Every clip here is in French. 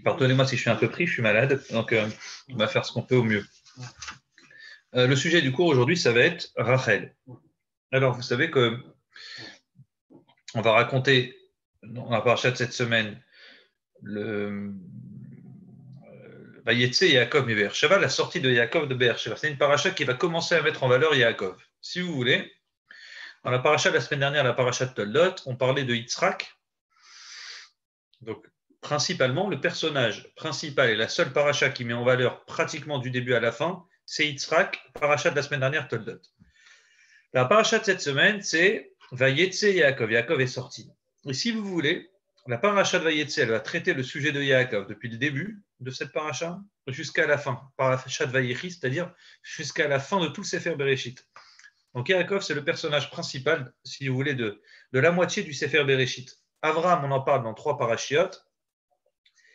Pardonnez-moi si je suis un peu pris, je suis malade, donc on va faire ce qu'on peut au mieux. Le sujet du cours aujourd'hui, ça va être Rachel. Alors, vous savez que on va raconter dans la paracha de cette semaine le Vayetse Yaakov et Beersheba, la sortie de Yaakov de Beersheba. C'est une paracha qui va commencer à mettre en valeur Yaakov. Si vous voulez, dans la paracha de la semaine dernière, la paracha de Toldot, on parlait de Yitzhak. Donc, principalement, le personnage principal et la seule paracha qui met en valeur pratiquement du début à la fin, c'est Yitzhak, paracha de la semaine dernière, Toldot. La paracha de cette semaine, c'est Vayetse Yaakov. Yaakov est sorti. Et si vous voulez, la paracha de Vayetse, elle va traiter le sujet de Yaakov depuis le début de cette paracha jusqu'à la fin, paracha de Vayechi, c'est-à-dire jusqu'à la fin de tout le Sefer Bereshit. Donc Yaakov, c'est le personnage principal, si vous voulez, de la moitié du Sefer Bereshit. Avraham, on en parle dans 3 parachiotes.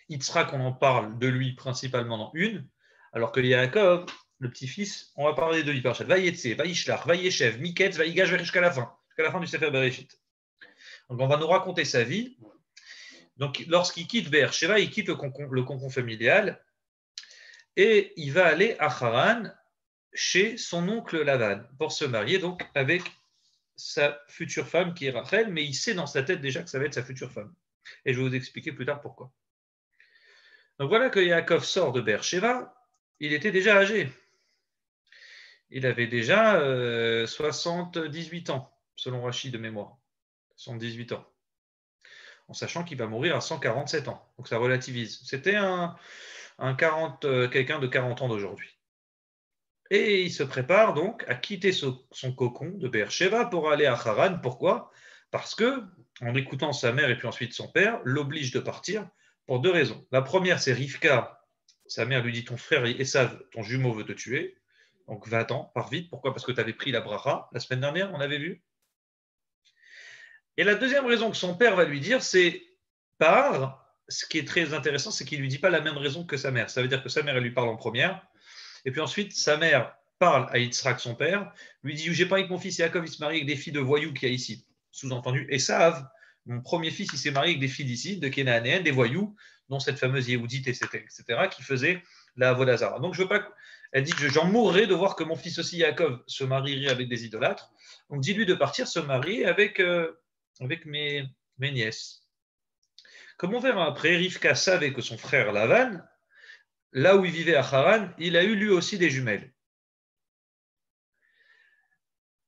Yitzhak, on en parle de lui principalement dans une, alors que Yaakov, le petit-fils, on va parler de lui par chaque. Vayetse, Vayishlach, Vayeshev, Miketz, Vayigash jusqu'à la fin du Sefer Bereshit. Donc on va nous raconter sa vie. Donc lorsqu'il quitte Beersheba, il quitte le cocon familial et il va aller à Haran chez son oncle Lavan pour se marier donc avec sa future femme qui est Rachel, mais il sait dans sa tête déjà que ça va être sa future femme. Et je vais vous expliquer plus tard pourquoi. Donc voilà que Yaakov sort de Beersheba, il était déjà âgé. Il avait déjà 78 ans, selon Rachid de mémoire. 78 ans. En sachant qu'il va mourir à 147 ans. Donc ça relativise. C'était quelqu'un de 40 ans d'aujourd'hui. Et il se prépare donc à quitter son cocon de Beersheba pour aller à Haran. Pourquoi? Parce que, en écoutant sa mère et puis ensuite son père, l'oblige de partir pour 2 raisons. La première, c'est Rivka. Sa mère lui dit: ton frère Esav, ton jumeau, veut te tuer. Donc va-t'en, pars vite. Pourquoi? Parce que tu avais pris la bracha la semaine dernière, on avait vu. Et la deuxième raison que son père va lui dire, c'est pars. Ce qui est très intéressant, c'est qu'il ne lui dit pas la même raison que sa mère. Ça veut dire que sa mère, elle lui parle en première. Et puis ensuite, sa mère parle à Yitzhak, son père, lui dit: j'ai pas envie que mon fils Yaakov il se marie avec des filles de voyous qu'il y a ici. Sous-entendu, Esav, mon premier fils, il s'est marié avec des filles d'ici, de Kénaanéennes, des voyous, dont cette fameuse Yéhoudite, etc., qui faisait la Avodazara. Donc, je veux pas. Elle dit: j'en mourrais de voir que mon fils aussi, Yaakov, se marierait avec des idolâtres. Donc, dis-lui de partir se marier avec mes nièces. Comme on verra après, Rivka savait que son frère Lavan, là où il vivait à Haran, il a eu lui aussi des jumelles.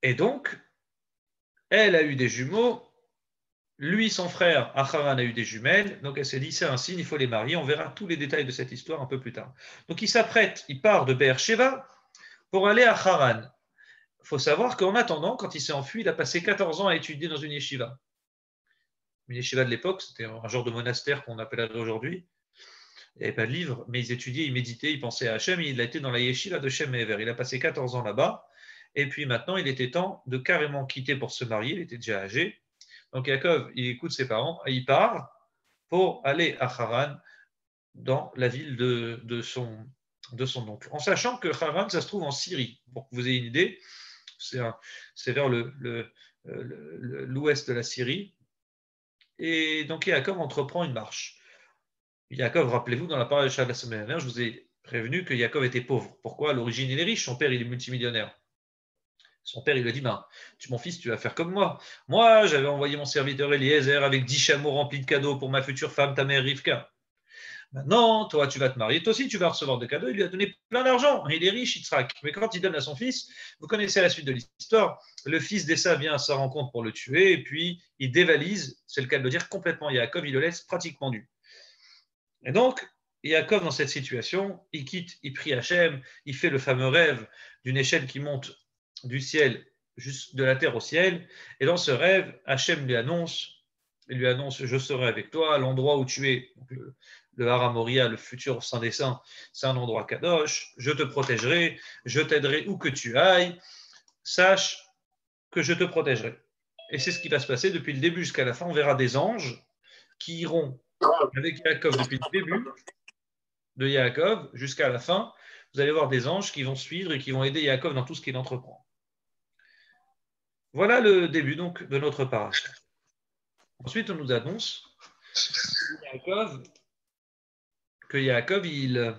Et donc, elle a eu des jumeaux, lui, son frère, Acharan, a eu des jumelles, donc elle s'est dit: c'est un signe, il faut les marier. On verra tous les détails de cette histoire un peu plus tard. Donc il s'apprête, il part de Beersheba pour aller à Haran. Il faut savoir qu'en attendant, quand il s'est enfui, il a passé 14 ans à étudier dans une yeshiva. Une yeshiva de l'époque, c'était un genre de monastère qu'on appellerait aujourd'hui. Il n'y avait pas de livre, mais ils étudiaient, ils méditaient, ils pensaient à Hachem, et il a été dans la yeshiva de Shem Ever. Il a passé 14 ans là-bas, et puis maintenant, il était temps de carrément quitter pour se marier, il était déjà âgé. Donc Yaakov, il écoute ses parents, et il part pour aller à Haran, dans la ville de son oncle. En sachant que Haran, ça se trouve en Syrie. Pour que vous ayez une idée, c'est vers l'ouest de la Syrie. Et donc Yaakov entreprend une marche. Yaakov, rappelez-vous, dans la paracha de la semaine dernière, je vous ai prévenu que Yaakov était pauvre. Pourquoi? À l'origine, il est riche, son père, il est multimillionnaire. Son père, il lui dit: mon fils, tu vas faire comme moi. Moi, j'avais envoyé mon serviteur Eliezer avec 10 chameaux remplis de cadeaux pour ma future femme, ta mère Rivka. Maintenant, toi, tu vas te marier, toi aussi, tu vas recevoir des cadeaux. Il lui a donné plein d'argent. Il est riche, Yitzhak. Mais quand il donne à son fils, vous connaissez la suite de l'histoire, le fils d'Essa vient à sa rencontre pour le tuer, et puis il dévalise, c'est le cas de le dire, complètement Yaakov, il le laisse pratiquement nu. Et donc, Yaakov, dans cette situation, il quitte, il prie Hachem, il fait le fameux rêve d'une échelle qui monte du ciel, juste de la terre au ciel. Et dans ce rêve, Hachem il lui annonce: je serai avec toi à l'endroit où tu es. Donc, le Har Moria, le futur Saint des Saints, c'est un endroit kadosh. Je te protégerai, je t'aiderai où que tu ailles. Sache que je te protégerai. Et c'est ce qui va se passer depuis le début jusqu'à la fin. On verra des anges qui iront avec Yaakov depuis le début de Yaakov jusqu'à la fin. Vous allez voir des anges qui vont suivre et qui vont aider Yaakov dans tout ce qu'il entreprend. Voilà le début donc de notre paracha. Ensuite, on nous annonce que Yaakov que Yaakov, il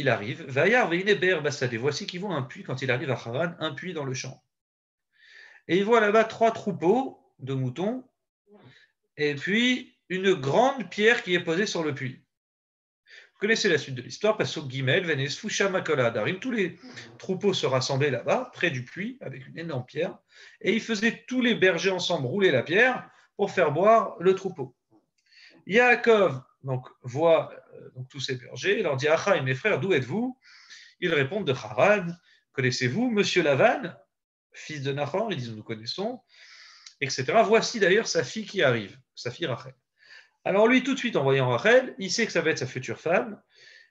arrive. Vayar veine ber bassadé. Voici qu'il voit un puits quand il arrive à Haran, un puits dans le champ. Et il voit là-bas 3 troupeaux de moutons, et puis une grande pierre qui est posée sur le puits. Vous connaissez la suite de l'histoire, parce que Guimel, Venes, Fusha, Makola, Adarim, tous les troupeaux se rassemblaient là-bas, près du puits, avec une énorme pierre, et ils faisaient tous les bergers ensemble rouler la pierre pour faire boire le troupeau. Yaakov donc, voit donc, tous ces bergers, il leur dit, Acha et mes frères, d'où êtes-vous? Ils répondent de Haran. Connaissez-vous Monsieur Lavan, fils de Nahor? Ils disent, nous connaissons, etc. Voici d'ailleurs sa fille qui arrive, sa fille Rachel. Alors lui, tout de suite, en voyant Rachel, il sait que ça va être sa future femme.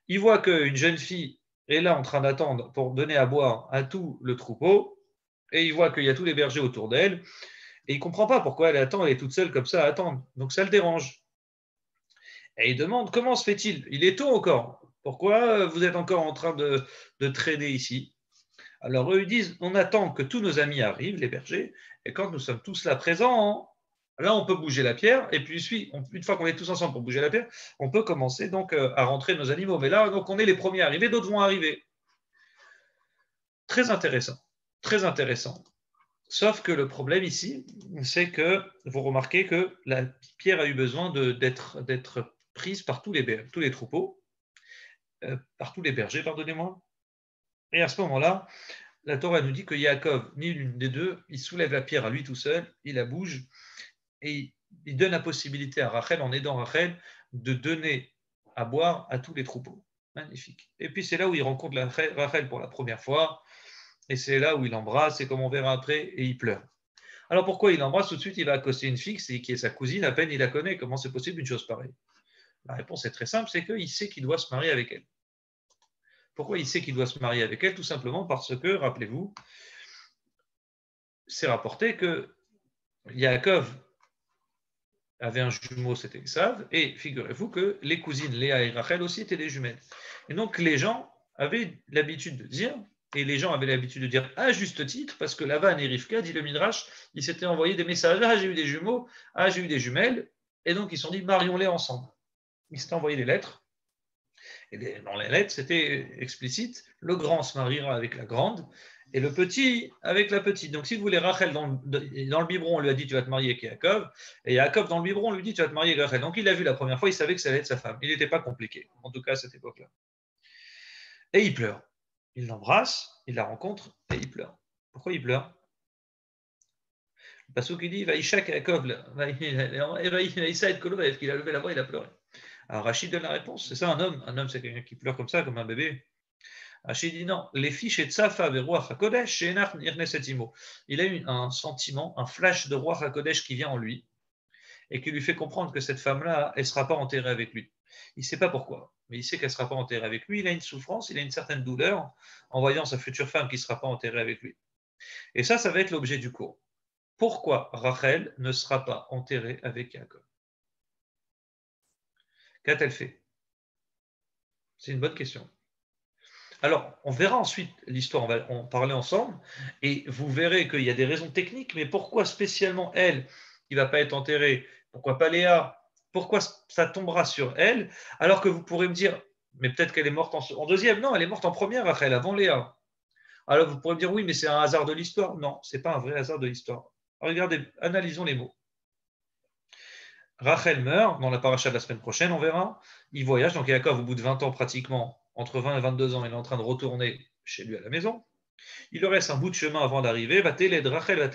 Il voit qu'une jeune fille est là en train d'attendre pour donner à boire à tout le troupeau, et il voit qu'il y a tous les bergers autour d'elle, et il ne comprend pas pourquoi elle attend, elle est toute seule comme ça à attendre. Donc ça le dérange. Et il demande, comment se fait-il? Il est tôt encore. Pourquoi vous êtes encore en train de traîner ici? Alors eux, ils disent, on attend que tous nos amis arrivent, les bergers, et quand nous sommes tous là présents, là, on peut bouger la pierre, et puis une fois qu'on est tous ensemble pour bouger la pierre, on peut commencer donc à rentrer nos animaux. Mais là, donc, on est les premiers à arriver, d'autres vont arriver. Très intéressant, très intéressant. Sauf que le problème ici, c'est que vous remarquez que la pierre a eu besoin d'être prise par tous les troupeaux, par tous les bergers, pardonnez-moi. Et à ce moment-là, la Torah nous dit que Yaakov, ni l'une des deux, il soulève la pierre à lui tout seul, il la bouge, et il donne la possibilité à Rachel, en aidant Rachel, de donner à boire à tous les troupeaux. Magnifique. Et puis c'est là où il rencontre Rachel pour la première fois, et c'est là où il l'embrasse, et comme on verra après, et il pleure. Alors pourquoi il l'embrasse? Tout de suite, il va accoster une fille qui est sa cousine, à peine il la connaît. Comment c'est possible une chose pareille? La réponse est très simple, c'est qu'il sait qu'il doit se marier avec elle. Pourquoi il sait qu'il doit se marier avec elle? Tout simplement parce que, rappelez-vous, c'est rapporté que Yaakov avait un jumeau, c'était Esav, et figurez-vous que les cousines Léa et Rachel aussi étaient des jumelles. Et donc les gens avaient l'habitude de dire, et les gens avaient l'habitude de dire à juste titre, parce que Lavan et Rivka, dit le Midrash, ils s'étaient envoyés des messages, ah j'ai eu des jumeaux, ah j'ai eu des jumelles, et donc ils se sont dit marions-les ensemble. Ils s'étaient envoyés des lettres, et dans les lettres c'était explicite, le grand se mariera avec la grande, et le petit avec la petite. Donc, si vous voulez, Rachel, dans le biberon, on lui a dit tu vas te marier avec Yaakov, et Yaakov, dans le biberon, on lui dit tu vas te marier avec Rachel. Donc, il l'a vu la première fois, il savait que ça allait être sa femme. Il n'était pas compliqué, en tout cas à cette époque-là. Et il pleure. Il l'embrasse, il la rencontre, et il pleure. Pourquoi il pleure? Parce qu'il dit Vaïchak Yaakov, Vaïsaïd Kolovev, qu'il a levé la voix, il a pleuré. Alors, Rachid donne la réponse c'est ça un homme? Un homme, c'est quelqu'un qui pleure comme ça, comme un bébé. Rachid dit non, les fiches et Tsafa vers Ruach HaKodesh, il a eu un sentiment, un flash de Ruach HaKodesh qui vient en lui et qui lui fait comprendre que cette femme-là, elle ne sera pas enterrée avec lui. Il ne sait pas pourquoi, mais il sait qu'elle ne sera pas enterrée avec lui. Il a une souffrance, il a une certaine douleur en voyant sa future femme qui ne sera pas enterrée avec lui. Et ça va être l'objet du cours. Pourquoi Rachel ne sera pas enterrée avec Yaakov? Qu'a-t-elle fait? C'est une bonne question. Alors, on verra ensuite l'histoire, on va en parler ensemble, et vous verrez qu'il y a des raisons techniques, mais pourquoi spécialement elle, qui ne va pas être enterrée, pourquoi pas Léa, pourquoi ça tombera sur elle, alors que vous pourrez me dire, mais peut-être qu'elle est morte en deuxième, non, elle est morte en première, Rachel, avant Léa. Alors vous pourrez me dire, oui, mais c'est un hasard de l'histoire. Non, ce n'est pas un vrai hasard de l'histoire. Regardez, analysons les mots. Rachel meurt, dans la paracha de la semaine prochaine, on verra. Il voyage, donc Yaakov, au bout de 20 ans pratiquement, entre 20 et 22 ans, il est en train de retourner chez lui à la maison. Il lui reste un bout de chemin avant d'arriver. Rachel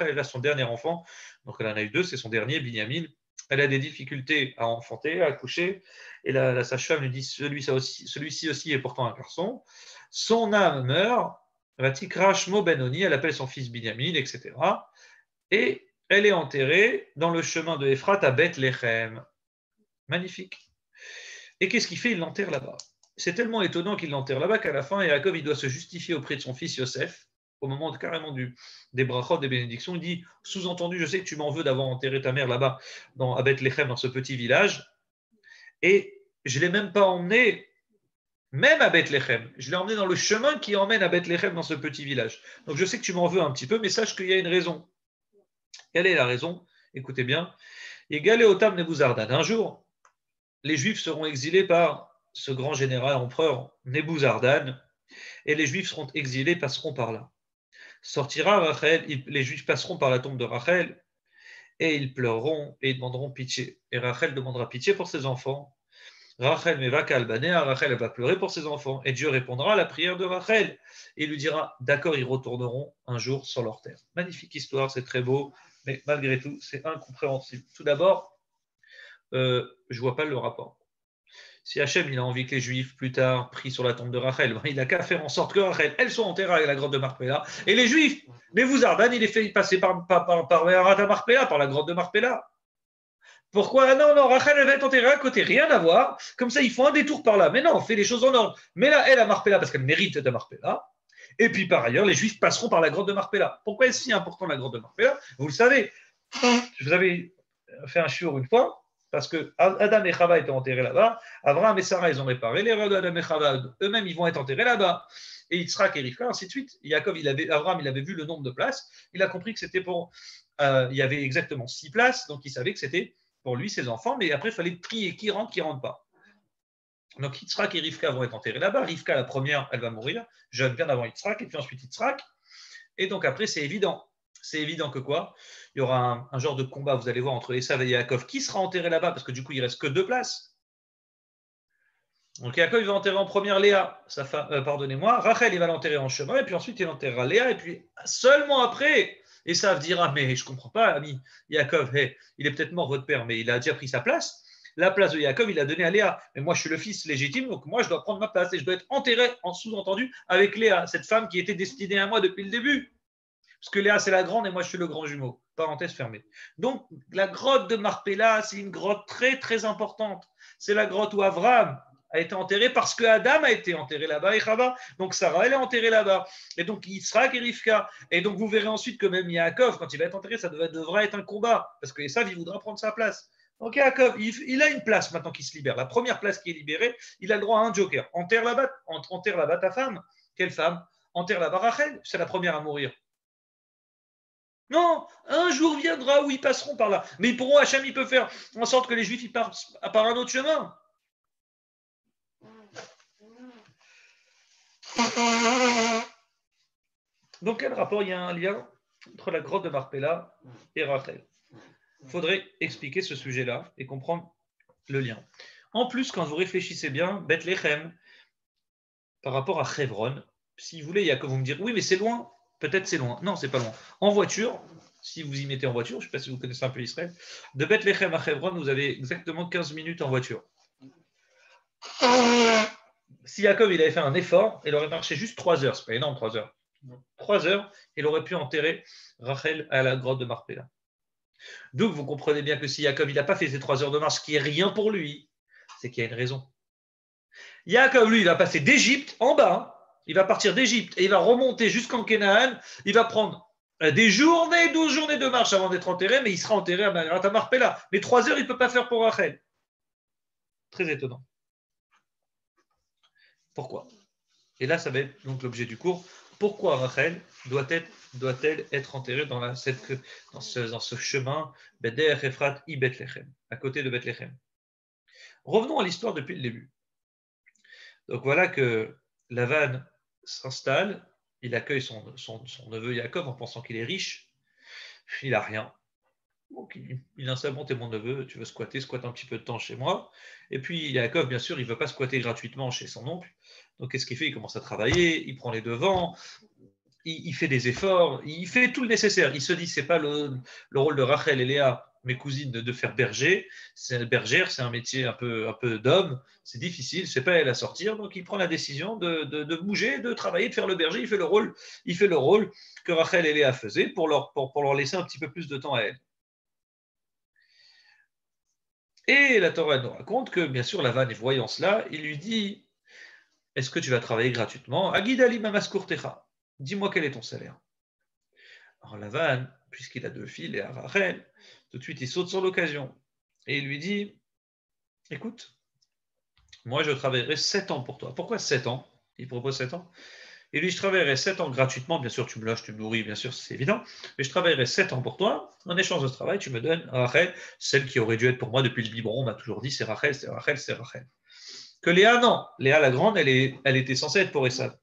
elle a son dernier enfant, donc elle en a eu 2, c'est son dernier, Binyamin. Elle a des difficultés à enfanter, à accoucher, et la sage-femme lui dit celui-ci aussi est pourtant un garçon. Son âme meurt, Vatikrashmo Benoni, elle appelle son fils Binyamin, etc. Et elle est enterrée dans le chemin de Ephrat à Bethléem. Magnifique. Et qu'est-ce qu'il fait? Il l'enterre là-bas. C'est tellement étonnant qu'il l'enterre là-bas qu'à la fin, Yaakov, il doit se justifier auprès de son fils Yosef, au moment carrément des brachot, des bénédictions. Il dit, sous-entendu, je sais que tu m'en veux d'avoir enterré ta mère là-bas, à Bethléem, dans ce petit village, et je ne l'ai même pas emmené, même à Bethléem. Je l'ai emmené dans le chemin qui emmène à Bethléem, dans ce petit village. Donc je sais que tu m'en veux un petit peu, mais sache qu'il y a une raison. Quelle est la raison? Écoutez bien. Égalé au Tam Nebuzardan. Un jour, les Juifs seront exilés par ce grand général empereur Nebuzaradan, et les Juifs seront exilés, passeront par là. Sortira Rachel, les Juifs passeront par la tombe de Rachel, et ils pleureront et ils demanderont pitié. Et Rachel demandera pitié pour ses enfants. Rachel mevaka albanea, Rachel elle va pleurer pour ses enfants, et Dieu répondra à la prière de Rachel, et il lui dira, d'accord, ils retourneront un jour sur leur terre. Magnifique histoire, c'est très beau, mais malgré tout, c'est incompréhensible. Tout d'abord, je ne vois pas le rapport. Si Hachem il a envie que les Juifs plus tard prient sur la tombe de Rachel, il n'a qu'à faire en sorte que Rachel, elle soit enterrée à la grotte de Marpella, et les Juifs, mais vous Ardan, il est fait passer par Marpella, par la grotte de Marpella. Pourquoi? Ah non, Rachel, elle va être enterrée à côté, rien à voir. Comme ça, ils font un détour par là. Mais non, on fait les choses en ordre. Mais là, elle a Marpella parce qu'elle mérite de Marpella. Et puis par ailleurs, les Juifs passeront par la grotte de Marpella. Pourquoi est-ce si important la grotte de Marpella? Vous le savez. Je vous avais fait un shiur une fois parce que Adam et Chava étaient enterrés là-bas. Abraham et Sarah, ils ont réparé l'erreur d'Adam et Chava. Eux-mêmes, ils vont être enterrés là-bas. Et Yitzhak et Rivka, ainsi de suite. Abraham, il avait vu le nombre de places. Il a compris que c'était pour. Il y avait exactement 6 places. Donc, il savait que c'était pour lui, ses enfants, mais après, il fallait trier qui rentre pas. Donc, Yitzhak et Rivka vont être enterrés là-bas. Rivka, la première, elle va mourir, jeune, bien avant Yitzhak, et puis ensuite Yitzhak. Et donc, après, c'est évident. C'est évident que quoi? Il y aura un genre de combat, vous allez voir, entre Esav et Yaakov. Qui sera enterré là-bas? Parce que du coup, il ne reste que 2 places. Donc, Yaakov, il va enterrer en première Léa, sa femme, pardonnez-moi. Rachel, il va l'enterrer en chemin, et puis ensuite, il enterrera Léa, et puis seulement après, Esav dira, mais je ne comprends pas, ami Yaakov, hey, il est peut-être mort votre père, mais il a déjà pris sa place. La place de Yaakov, il a donné à Léa. Mais moi, je suis le fils légitime, donc moi, je dois prendre ma place et je dois être enterré, en sous-entendu, avec Léa, cette femme qui était destinée à moi depuis le début. Parce que Léa, c'est la grande et moi, je suis le grand jumeau. Parenthèse fermée. Donc, la grotte de Marpella, c'est une grotte très, très importante. C'est la grotte où Abraham a été enterré parce que Adam a été enterré là-bas et Chava. Donc, Sarah, elle est enterrée là-bas. Et donc, Yitzhak et Rivka. Et donc, vous verrez ensuite que même Yaakov, quand il va être enterré, ça devra être un combat. Parce que Esav, il voudra prendre sa place. Donc, Yaakov, il a une place maintenant qui se libère. La première place qui est libérée, il a le droit à un joker. Enterre là-bas ta femme. Quelle femme? Enterre là-bas Rachel. C'est la première à mourir. Non, un jour viendra où ils passeront par là. Mais ils pourront, Hachem, il peut faire en sorte que les Juifs ils partent par un autre chemin. Donc, quel rapport? Il y a un lien entre la grotte de Marpella et Rachel. Il faudrait expliquer ce sujet-là et comprendre le lien. En plus, quand vous réfléchissez bien, Bethléem, par rapport à Chevron, si vous voulez, il y a que vous me dire, oui, mais c'est loin. Peut-être c'est loin. Non, c'est pas loin. En voiture, si vous y mettez en voiture, je ne sais pas si vous connaissez un peu Israël, de Bethléem à Chevron, vous avez exactement 15 minutes en voiture. Si Jacob il avait fait un effort, il aurait marché juste 3 heures. C'est pas énorme, 3 heures. 3 heures, il aurait pu enterrer Rachel à la grotte de Marpella. Donc, vous comprenez bien que si Jacob il n'a pas fait ces 3 heures de marche, ce qui est rien pour lui, c'est qu'il y a une raison. Jacob, lui, il va passer d'Égypte en bas. Il va partir d'Égypte et il va remonter jusqu'en Canaan. Il va prendre des journées, 12 journées de marche avant d'être enterré, mais il sera enterré à Marpella. Mais 3 heures, il ne peut pas faire pour Rachel. Très étonnant. Pourquoi? Et là, ça va être donc l'objet du cours. Pourquoi Rachel doit-elle être enterrée dans ce chemin Beder Ephrat I Bethléem, à côté de Bethléem? Revenons à l'histoire depuis le début. Donc voilà que Lavan s'installe, il accueille son neveu Jacob en pensant qu'il est riche, il n'a rien. Donc il installe, bon, t'es mon neveu, tu veux squatte un petit peu de temps chez moi. Et puis Jacob, bien sûr, il ne veut pas squatter gratuitement chez son oncle. Donc qu'est-ce qu'il fait? Il commence à travailler, il prend les devants, il fait des efforts, il fait tout le nécessaire. Il se dit, c'est pas le rôle de Rachel et Léa, mes cousines, de faire bergère, c'est un métier un peu d'homme, c'est difficile, c'est pas elle à sortir, donc il prend la décision de bouger, de travailler, de faire le berger, il fait le rôle que Rachel et Léa faisaient pour leur laisser un petit peu plus de temps à elle. Et la Torah nous raconte que, bien sûr, Lavan, voyant cela, il lui dit, est-ce que tu vas travailler gratuitement? Agidali mamaskurtecha. Dis-moi quel est ton salaire. Alors Lavan, puisqu'il a 2 filles, et Rachel, tout de suite il saute sur l'occasion. Et il lui dit, écoute, moi je travaillerai 7 ans pour toi. Pourquoi 7 ans? Il propose 7 ans. Il lui dit, je travaillerai 7 ans gratuitement, bien sûr, tu me loges, tu me nourris, bien sûr, c'est évident, mais je travaillerai 7 ans pour toi. En échange de ce travail, tu me donnes Rachel, celle qui aurait dû être pour moi depuis le biberon. On m'a toujours dit, c'est Rachel, c'est Rachel, c'est Rachel. Que Léa, non. Léa, la grande, elle était censée être pour Esav.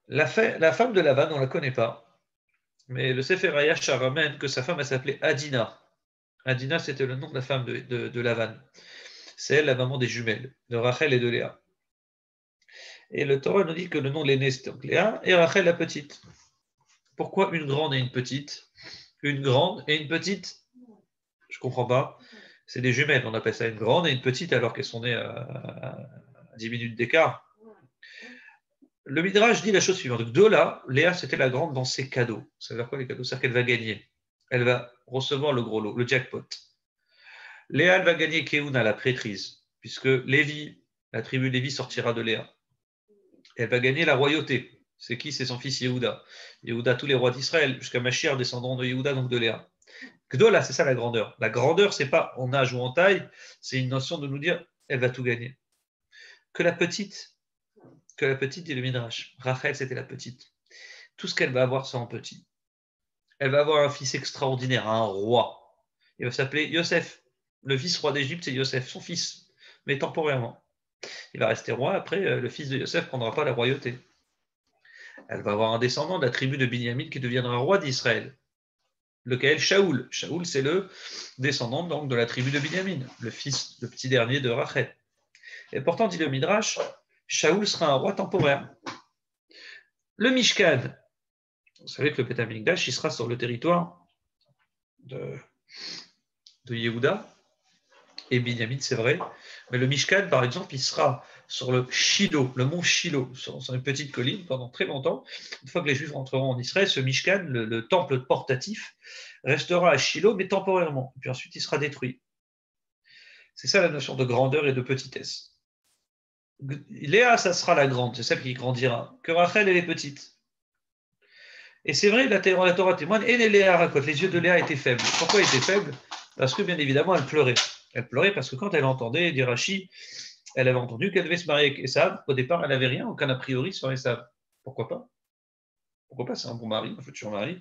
La femme de Lavan, on ne la connaît pas. Mais le Sefer Hayash ramène que sa femme, elle s'appelait Adina. Adina, c'était le nom de la femme de Lavan. C'est elle, la maman des jumelles, de Rachel et de Léa. Et le Torah nous dit que le nom de l'aînée, c'était donc Léa, et Rachel, la petite. Pourquoi une grande et une petite? Une grande et une petite? Je ne comprends pas. C'est des jumelles, on appelle ça une grande et une petite alors qu'elles sont nées à 10 minutes d'écart. Le Midrash dit la chose suivante. Gdola, Léa, c'était la grande dans ses cadeaux. Ça veut dire quoi les cadeaux? C'est-à-dire qu'elle va gagner. Elle va recevoir le gros lot, le jackpot. Léa, elle va gagner Keuna, la prêtrise, puisque Lévi, la tribu Lévi sortira de Léa. Elle va gagner la royauté. C'est qui? C'est son fils Yehuda. Yehuda, tous les rois d'Israël, jusqu'à Mashiach, descendant de Yehuda, donc de Léa. Gdola, c'est ça la grandeur. La grandeur, c'est pas en âge ou en taille, c'est une notion de nous dire, elle va tout gagner. Que la petite, dit le Midrash. Rachel, c'était la petite. Tout ce qu'elle va avoir, c'est en petit. Elle va avoir un fils extraordinaire, un roi. Il va s'appeler Yosef. Le vice-roi d'Égypte, c'est Yosef, son fils, mais temporairement. Il va rester roi, après, le fils de Yosef ne prendra pas la royauté. Elle va avoir un descendant de la tribu de Binyamin qui deviendra roi d'Israël. Lequel? Shaoul. Shaoul, c'est le descendant donc, de la tribu de Binyamin, le petit dernier de Rachel. Et pourtant, dit le Midrash, Shaoul sera un roi temporaire. Le Mishkan, vous savez que le Beth Amikdash, il sera sur le territoire de Yehuda et Binyamin, c'est vrai. Mais le Mishkan, par exemple, il sera sur le Shiloh, le mont Shiloh, sur une petite colline pendant très longtemps. Une fois que les Juifs rentreront en Israël, ce Mishkan, le temple portatif, restera à Shiloh, mais temporairement. Et puis ensuite, il sera détruit. C'est ça la notion de grandeur et de petitesse. Léa, ça sera la grande, c'est celle qui grandira. Que Rachel, elle est petite. Et c'est vrai, la Torah témoigne, et Léa raconte, les yeux de Léa étaient faibles. Pourquoi ils étaient faibles? Parce que, bien évidemment, elle pleurait. Elle pleurait parce que quand elle entendait, dit Rachi, elle avait entendu qu'elle devait se marier avec Esav. Au départ, elle n'avait rien, aucun a priori sur Esav. Pourquoi pas? Pourquoi pas? C'est un bon mari, un futur mari.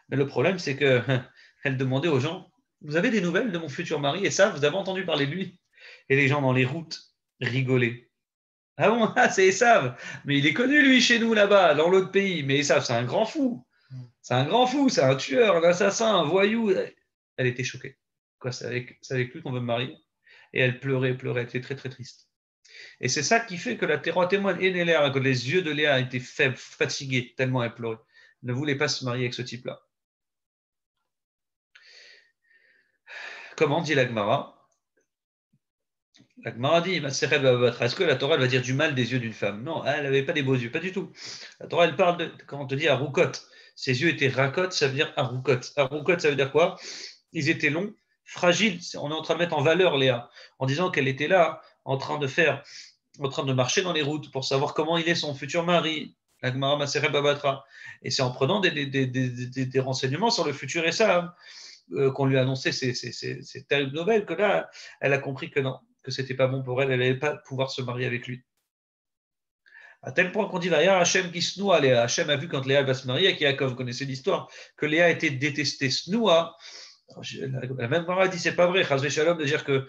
Mais le problème, c'est qu'elle demandait aux gens, vous avez des nouvelles de mon futur mari Esav? Vous avez entendu parler de lui? Et les gens dans les routes rigolaient. Ah bon, c'est Esav. Mais il est connu, lui, chez nous, là-bas, dans l'autre pays. Mais Esav, c'est un grand fou. C'est un grand fou, c'est un tueur, un assassin, un voyou. Elle était choquée. Quoi, c'est avec lui qu'on veut me marier? Et elle pleurait, elle était très, très triste. Et c'est ça qui fait que la Torah témoigne, que les yeux de Léa étaient faibles, fatigués, tellement elle pleurait. Elle ne voulait pas se marier avec ce type-là. Comment dit l'Agmara? L'Agmara dit, est-ce que la Torah va dire du mal des yeux d'une femme? Non, elle n'avait pas des beaux yeux, pas du tout. La Torah, elle parle de, quand on te dit Aroukot, ses yeux étaient rakot, ça veut dire Aroukot. Aroukot, ça veut dire quoi? Ils étaient longs, fragiles. On est en train de mettre en valeur Léa, en disant qu'elle était là, en train de marcher dans les routes pour savoir comment il est son futur mari. L'Agmara Maseret Babatra. Et c'est en prenant des renseignements sur le futur Esav qu'on lui a annoncé ces terribles nouvelles que là, elle a compris que non, que c'était pas bon pour elle, elle n'allait pas pouvoir se marier avec lui. À tel point qu'on dit Vaya Hachem qui snoua Léa. Hachem a vu quand Léa va se marier avec Yaakov, vous connaissez l'histoire, que Léa était détestée. Snoua, la même Mara dit c'est pas vrai, Chazvé Shalom, de dire que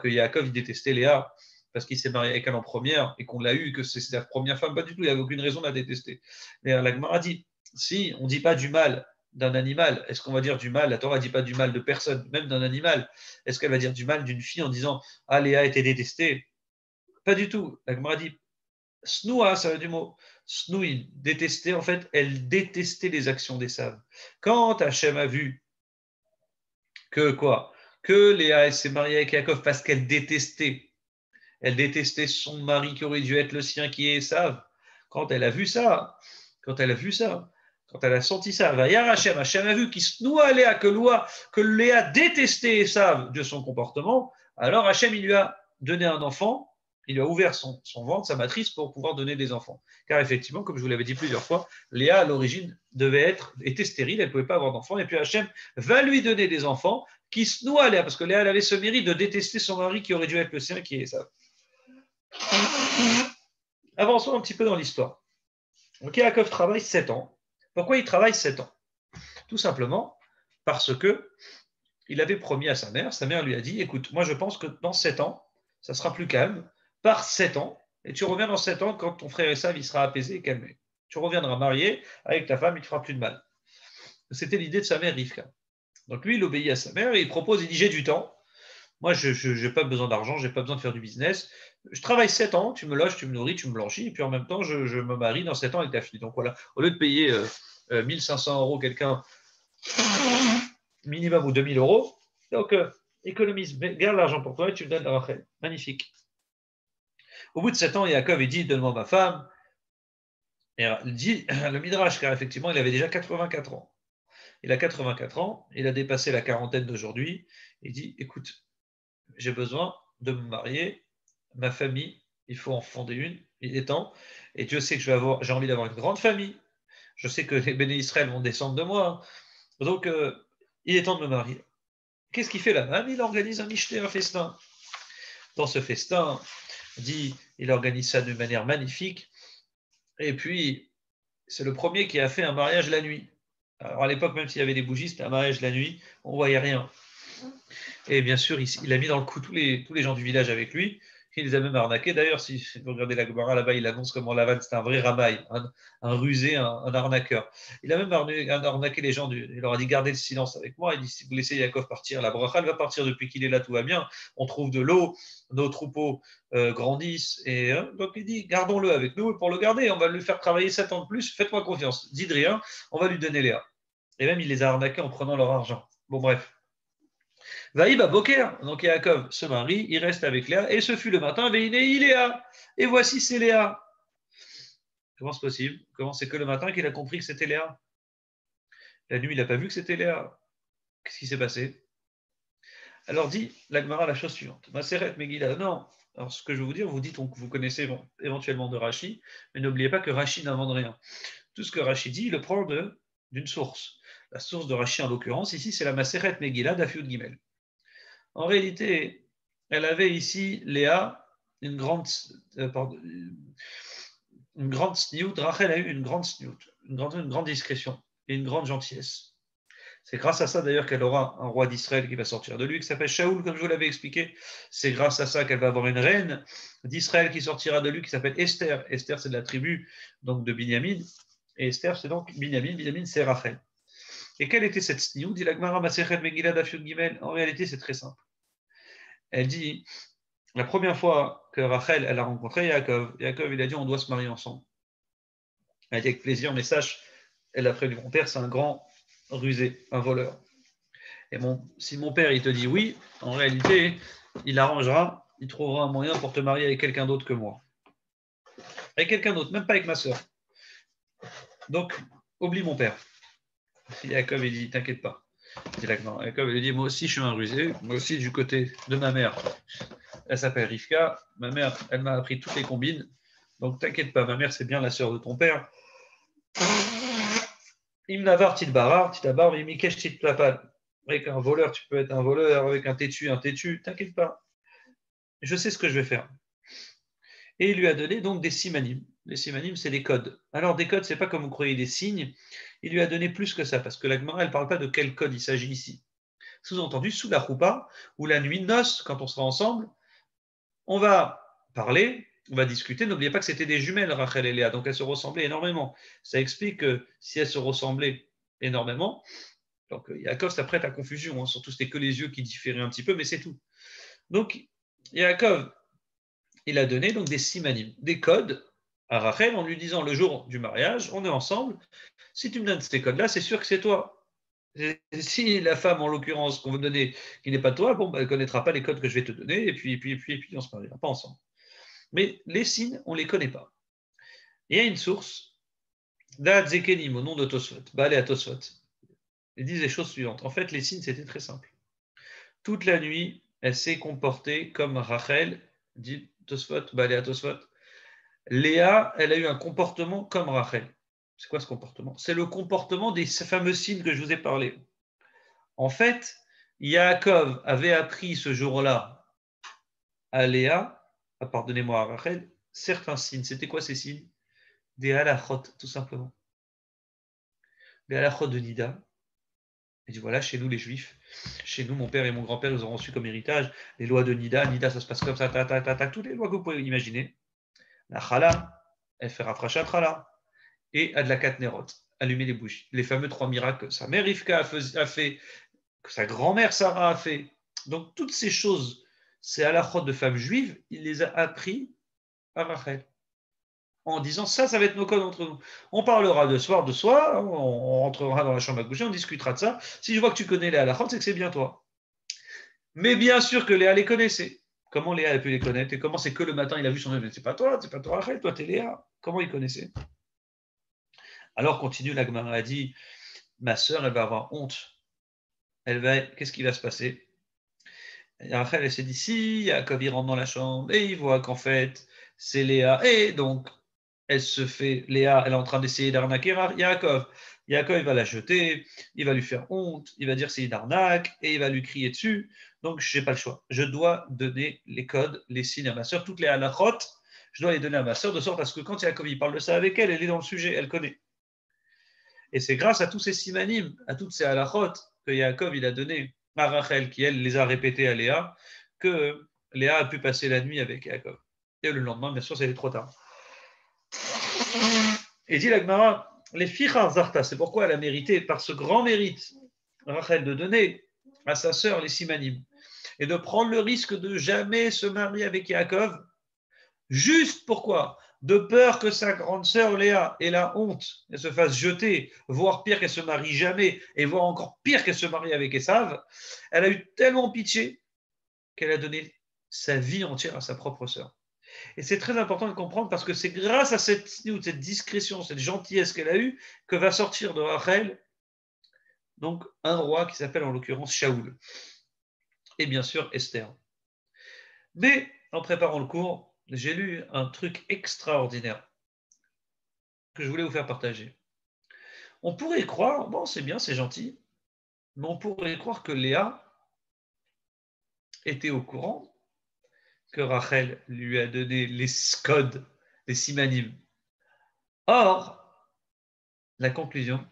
Yaakov il détestait Léa parce qu'il s'est marié avec elle en première et qu'on l'a eu, que c'est sa première femme, pas du tout, il n'y avait aucune raison de la détester. Mais la Gemara dit si on ne dit pas du mal d'un animal, est-ce qu'on va dire du mal? La Torah ne dit pas du mal de personne, même d'un animal. Est-ce qu'elle va dire du mal d'une fille en disant ah, Léa était détestée? Pas du tout. La Gemara dit Snoua, ça veut dire du mot snouin, détester, en fait, elle détestait les actions des sages. Quand Hachem a vu que quoi? Que Léa s'est mariée avec Yaakov parce qu'elle détestait. Elle détestait son mari qui aurait dû être le sien, qui est Esav. Quand elle a vu ça, quand elle a senti ça, Hachem a vu qu'il se noie Léa, que Léa détestait Esav de son comportement, alors Hachem, il lui a donné un enfant, il lui a ouvert son ventre, sa matrice, pour pouvoir donner des enfants. Car effectivement, comme je vous l'avais dit plusieurs fois, Léa, à l'origine, était stérile, elle ne pouvait pas avoir d'enfants, et puis Hachem va lui donner des enfants qui se noient Léa, parce que Léa elle avait ce mérite de détester son mari qui aurait dû être le sien, qui est Esav. Avançons un petit peu dans l'histoire. Donc Yaakov travaille 7 ans. Pourquoi il travaille 7 ans? Tout simplement parce que il avait promis à sa mère lui a dit, écoute, moi je pense que dans 7 ans, ça sera plus calme, par 7 ans, et tu reviens dans 7 ans quand ton frère Esav il sera apaisé et calmé. Tu reviendras marié avec ta femme, il ne te fera plus de mal. C'était l'idée de sa mère Rivka. Donc lui, il obéit à sa mère et il propose, il dit, j'ai du temps, moi je n'ai pas besoin d'argent, je n'ai pas besoin de faire du business, je travaille 7 ans, tu me loges, tu me nourris, tu me blanchis, et puis en même temps, je me marie dans 7 ans avec ta fille. Donc voilà, au lieu de payer 1500 euros quelqu'un minimum ou 2000 euros, donc économise, garde l'argent pour toi et tu me donnes la Rachel. Magnifique. Au bout de 7 ans, Yaakov il dit, donne-moi ma femme. Et il dit le Midrash, car effectivement, il avait déjà 84 ans. Il a 84 ans, il a dépassé la quarantaine d'aujourd'hui. Il dit, écoute, j'ai besoin de me marier, ma famille, il faut en fonder une, il est temps. Et Dieu sait que j'ai envie d'avoir une grande famille. Je sais que les béné Israël vont descendre de moi. Donc, il est temps de me marier. Qu'est-ce qu'il fait là-bas? Il organise un michté, un festin. Dans ce festin, il organise ça d'une manière magnifique. Et puis, c'est le premier qui a fait un mariage la nuit. Alors à l'époque, même s'il y avait des bougies, c'était un mariage la nuit, on ne voyait rien. Et bien sûr, il a mis dans le coup tous les gens du village avec lui. Il les a même arnaqués. D'ailleurs, si vous regardez la Gemara là-bas, il annonce comment Lavan, c'était un vrai ramaille, un rusé, un arnaqueur. Il a même arnaqué les gens. Il leur a dit gardez le silence avec moi. Il dit si vous laissez Yaakov partir, la bracha elle va partir depuis qu'il est là, tout va bien. On trouve de l'eau, nos troupeaux grandissent. Et donc il dit gardons-le avec nous. Et pour le garder, on va lui faire travailler 7 ans de plus. Faites-moi confiance. Dites rien, on va lui donner Léa. Et même il les a arnaqués en prenant leur argent. Bon, bref. Vaïba Boker, donc Yaakov se marie, il reste avec Léa, et ce fut le matin, Veiné Léa, et voici c'est Léa. Comment c'est possible? Comment c'est que le matin qu'il a compris que c'était Léa? La nuit, il n'a pas vu que c'était Léa. Qu'est-ce qui s'est passé? Alors dit l'Agmara la chose suivante. Maseret Megillah, non. Alors ce que je vais vous dire, vous dites que vous connaissez éventuellement de Rashi, mais n'oubliez pas que Rashi n'invente rien. Tout ce que Rashi dit, il le prend d'une source. La source de Rashi, en l'occurrence, ici, c'est la Maseret Megillah d'Afiud Gimel. En réalité, elle avait ici, Léa, une grande sniout. Rachel a eu une grande sniout, une grande discrétion et une grande gentillesse. C'est grâce à ça d'ailleurs qu'elle aura un roi d'Israël qui va sortir de lui, qui s'appelle Shaoul, comme je vous l'avais expliqué. C'est grâce à ça qu'elle va avoir une reine d'Israël qui sortira de lui, qui s'appelle Esther. Esther, c'est de la tribu donc, de Binyamin. Et Esther, c'est donc Binyamin. Binyamin, c'est Rachel. Et quelle était cette sniout? Dit la Gemara Masechet Megillah d'Afiud Gimel. En réalité, c'est très simple. Elle dit, la première fois que Rachel elle a rencontré Yaakov, il a dit on doit se marier ensemble. Elle a dit avec plaisir, mais sache, elle a prévenu mon père, c'est un grand rusé, un voleur. Et si mon père il te dit oui, en réalité, il arrangera, il trouvera un moyen pour te marier avec quelqu'un d'autre que moi. Avec quelqu'un d'autre, même pas avec ma soeur. Donc, oublie mon père. Yaakov il dit t'inquiète pas. Directement. Yaakov il dit moi aussi je suis un rusé, moi aussi du côté de ma mère. Elle s'appelle Rivka. Ma mère, elle m'a appris toutes les combines. Donc, t'inquiète pas, ma mère, c'est bien la sœur de ton père. Imnavar titbarar, titabar, mimikesh titplapal. Avec un voleur, tu peux être un voleur. Avec un têtu, t'inquiète pas. Je sais ce que je vais faire. Et il lui a donné donc des simanim. Les simanim, c'est des codes. Alors, des codes, c'est pas comme vous croyez des signes. Il lui a donné plus que ça, parce que la Gemara, elle ne parle pas de quel code il s'agit ici. Sous-entendu, sous la choupa, ou la nuit de noces, quand on sera ensemble, on va parler, on va discuter. N'oubliez pas que c'était des jumelles, Rachel et Léa, donc elles se ressemblaient énormément. Ça explique que si elles se ressemblaient énormément, donc Yaakov, ça prête à confusion, hein, surtout c'était que les yeux qui différaient un petit peu, mais c'est tout. Donc Yaakov, il a donné donc des simanim, des codes à Rachel en lui disant le jour du mariage, on est ensemble, si tu me donnes ces codes-là, c'est sûr que c'est toi. Si la femme, en l'occurrence, qu'on veut donner, qui n'est pas toi, bon, elle ne connaîtra pas les codes que je vais te donner, et puis on ne se mariera pas ensemble. Mais les signes, on ne les connaît pas. Il y a une source, Da'at Zekenim, au nom de Tosfot, Baalé à Tosfot. Ils disent les choses suivantes. En fait, les signes, c'était très simple. Toute la nuit, elle s'est comportée comme Rachel, dit Tosfot, Baalé à Tosfot. Léa, elle a eu un comportement comme Rachel. C'est quoi ce comportement? C'est le comportement des fameux signes que je vous ai parlé. En fait, Yaakov avait appris ce jour-là à Léa pardonnez-moi à Rachel, certains signes. C'était quoi ces signes? Des halachot, tout simplement. Des halachot de Nida. Il dit voilà, chez nous les juifs, chez nous mon père et mon grand-père, ils ont reçu comme héritage les lois de Nida. Nida, ça se passe comme ça, toutes les lois que vous pouvez imaginer. La chala, elle fait rafrachat chala. Et Adlakat Nerot, allumer les bougies. Les fameux 3 miracles que sa mère Rivka a fait, que sa grand-mère Sarah a fait. Donc toutes ces choses, c'est halachot de femmes juives, il les a appris à Rachel. En disant ça va être nos codes entre nous. On parlera de soi, on rentrera dans la chambre à coucher, on discutera de ça. Si je vois que tu connais les halachot, c'est que c'est bien toi. Mais bien sûr que Léa les connaissait. Comment Léa a pu les connaître? Et comment c'est que le matin il a vu son œuvre? C'est pas toi Rachel, toi t'es Léa. Comment il connaissait? Alors continue la Gemara a dit, ma sœur elle va avoir honte. Qu'est-ce qui va se passer? Et Rachel elle s'est dit, si Yaakov il rentre dans la chambre et il voit qu'en fait c'est Léa, et donc Léa elle est en train d'essayer d'arnaquer Yaakov. Yaakov il va la jeter, il va lui faire honte, il va dire c'est une arnaque et il va lui crier dessus. Donc je n'ai pas le choix. Je dois donner les codes, les signes à ma sœur, toutes les halachot, je dois les donner à ma sœur de sorte à ce que quand Yaakov il parle de ça avec elle, elle est dans le sujet, elle connaît. Et c'est grâce à tous ces simanim, à toutes ces halachot que Yaakov il a donné à Rachel, qui elle les a répétées à Léa, que Léa a pu passer la nuit avec Yaakov. Et le lendemain, bien sûr, c'était trop tard. Et dit la Gemara, les fichar zarta, c'est pourquoi elle a mérité, par ce grand mérite, Rachel, de donner à sa sœur les simanim, et de prendre le risque de jamais se marier avec Yaakov, juste pourquoi? De peur que sa grande sœur Léa ait la honte et se fasse jeter, voire pire qu'elle se marie jamais, et voire encore pire qu'elle se marie avec Esav, elle a eu tellement pitié qu'elle a donné sa vie entière à sa propre sœur. Et c'est très important de comprendre parce que c'est grâce à cette discrétion, cette gentillesse qu'elle a eue, que va sortir de Rachel donc un roi qui s'appelle en l'occurrence Shaoul. Et bien sûr Esther. Mais en préparant le cours, j'ai lu un truc extraordinaire que je voulais vous faire partager. On pourrait croire, bon c'est bien, c'est gentil, mais on pourrait croire que Léa était au courant que Rachel lui a donné les codes, les simanim. Or, la conclusion,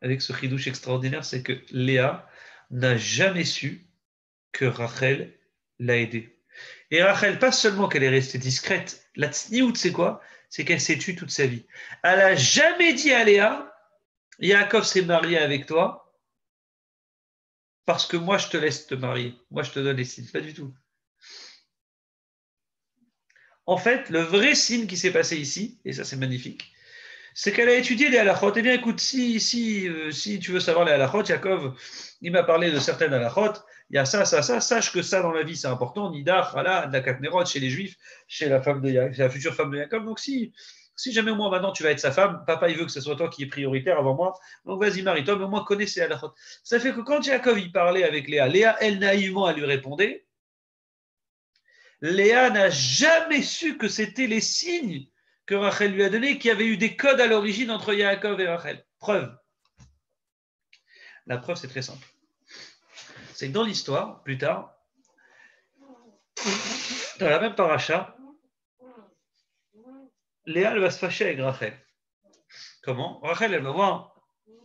avec ce chidouche extraordinaire, c'est que Léa n'a jamais su que Rachel l'a aidée. Et Rachel, pas seulement qu'elle est restée discrète, la tsniout, c'est quoi? C'est qu'elle s'est tue toute sa vie. Elle n'a jamais dit à Léa, Yaakov s'est marié avec toi, parce que moi je te laisse te marier. Moi je te donne les signes. Pas du tout. En fait, le vrai signe qui s'est passé ici, et ça c'est magnifique, c'est qu'elle a étudié les halachot. Eh bien, écoute, si tu veux savoir les halachot, Yaakov, il m'a parlé de certaines halachot. Il y a ça. Sache que ça dans la vie, c'est important. Nidar, Hala, Adlakat Nerot, chez les Juifs, chez la future femme de Yaakov. Donc, si jamais moi, maintenant, tu vas être sa femme, papa, il veut que ce soit toi qui est prioritaire avant moi. Donc, vas-y, marie-toi, mais au moins, connais ces halachot. Ça fait que quand Yaakov, il parlait avec Léa, elle, naïvement, elle lui répondait. Léa n'a jamais su que c'était les signes que Rachel lui a donnés, qu'il y avait eu des codes à l'origine entre Yaakov et Rachel. Preuve. La preuve, c'est très simple. C'est que dans l'histoire, plus tard, dans la même paracha, Léa elle va se fâcher avec Rachel. Comment? Rachel, elle va voir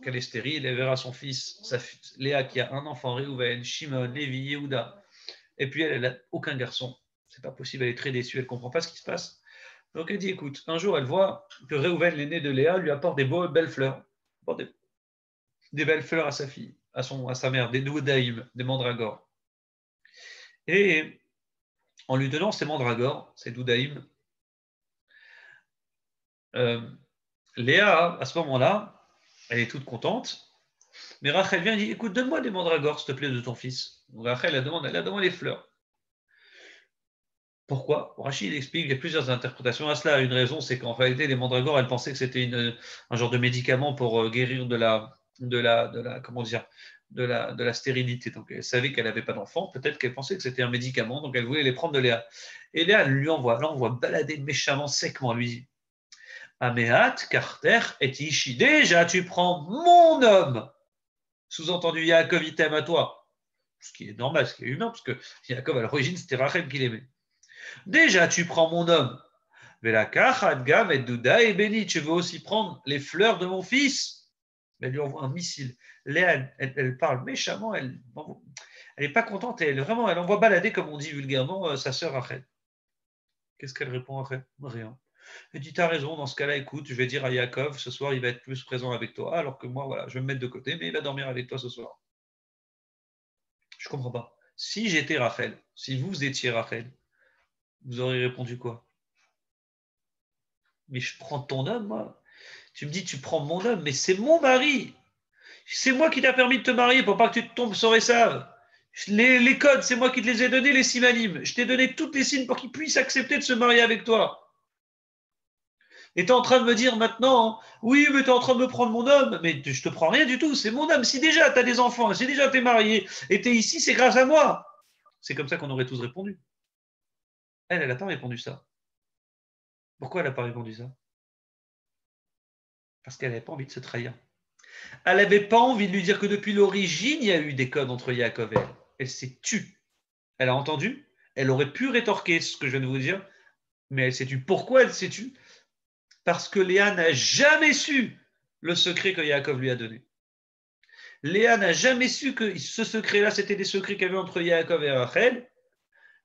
qu'elle est stérile, elle verra son fils, Léa qui a un enfant, Réhouven, Shimon, Lévi, Yehuda, et puis elle n'a aucun garçon. C'est pas possible, elle est très déçue, elle ne comprend pas ce qui se passe. Donc elle dit, écoute, un jour elle voit que Réhouven, l'aîné de Léa, lui apporte des belles fleurs. Des belles fleurs à sa fille, à sa mère, des doudaïm, des mandragores. Et en lui donnant ces mandragores, ces doudaïm, Léa, à ce moment-là, elle est toute contente, mais Rachel vient et dit, écoute, donne-moi des mandragores, s'il te plaît, de ton fils. Donc Rachel, elle demande les fleurs. Pourquoi? Rachid explique, il y a plusieurs interprétations à cela. Une raison, c'est qu'en réalité, les mandragores, elle pensait que c'était un genre de médicament pour guérir de la stérilité. Donc, elle savait qu'elle n'avait pas d'enfant. Peut-être qu'elle pensait que c'était un médicament, donc elle voulait les prendre de Léa. Et Léa, elle lui envoie. Là, on voit balader méchamment, secement, lui dit Améhat, Carter et Ishi. Déjà, tu prends mon homme. Sous-entendu, Yaakov, il t'aime à toi. Ce qui est normal, ce qui est humain, parce que Yaakov, à l'origine, c'était Rachel qui l'aimait. Déjà, tu prends mon homme. Velakach, Adgam, et Douda et Béni. Tu veux aussi prendre les fleurs de mon fils. Elle lui envoie un missile. Léa, elle parle méchamment, elle n'est pas contente et elle envoie balader, comme on dit vulgairement, sa sœur Rachel. Qu'est-ce qu'elle répond après? Rien. Elle dit, t'as raison, dans ce cas-là, écoute, je vais dire à Yaakov, ce soir, il va être plus présent avec toi, alors que moi, voilà, je vais me mettre de côté, mais il va dormir avec toi ce soir. Je ne comprends pas. Si j'étais Rachel, si vous étiez Rachel, vous auriez répondu quoi? Mais je prends ton homme, moi. Tu me dis, tu prends mon homme, mais c'est mon mari. C'est moi qui t'ai permis de te marier pour pas que tu te tombes sur Esav. Les codes, c'est moi qui te les ai donnés, les simanim. Je t'ai donné toutes les signes pour qu'ils puissent accepter de se marier avec toi. Et tu es en train de me dire maintenant, oui, mais tu es en train de me prendre mon homme. Mais je te prends rien du tout, c'est mon homme. Si déjà tu as des enfants, si déjà tu es marié et tu es ici, c'est grâce à moi. C'est comme ça qu'on aurait tous répondu. Elle n'a pas répondu ça. Pourquoi elle n'a pas répondu ça? Parce qu'elle n'avait pas envie de se trahir. Elle n'avait pas envie de lui dire que depuis l'origine, il y a eu des codes entre Yaakov et elle. Elle s'est tue. Elle a entendu. Elle aurait pu rétorquer ce que je viens de vous dire, mais elle s'est tue. Pourquoi elle s'est tue? Parce que Léa n'a jamais su le secret que Yaakov lui a donné. Léa n'a jamais su que ce secret-là, c'était des secrets qu'il y avait entre Yaakov et Rachel.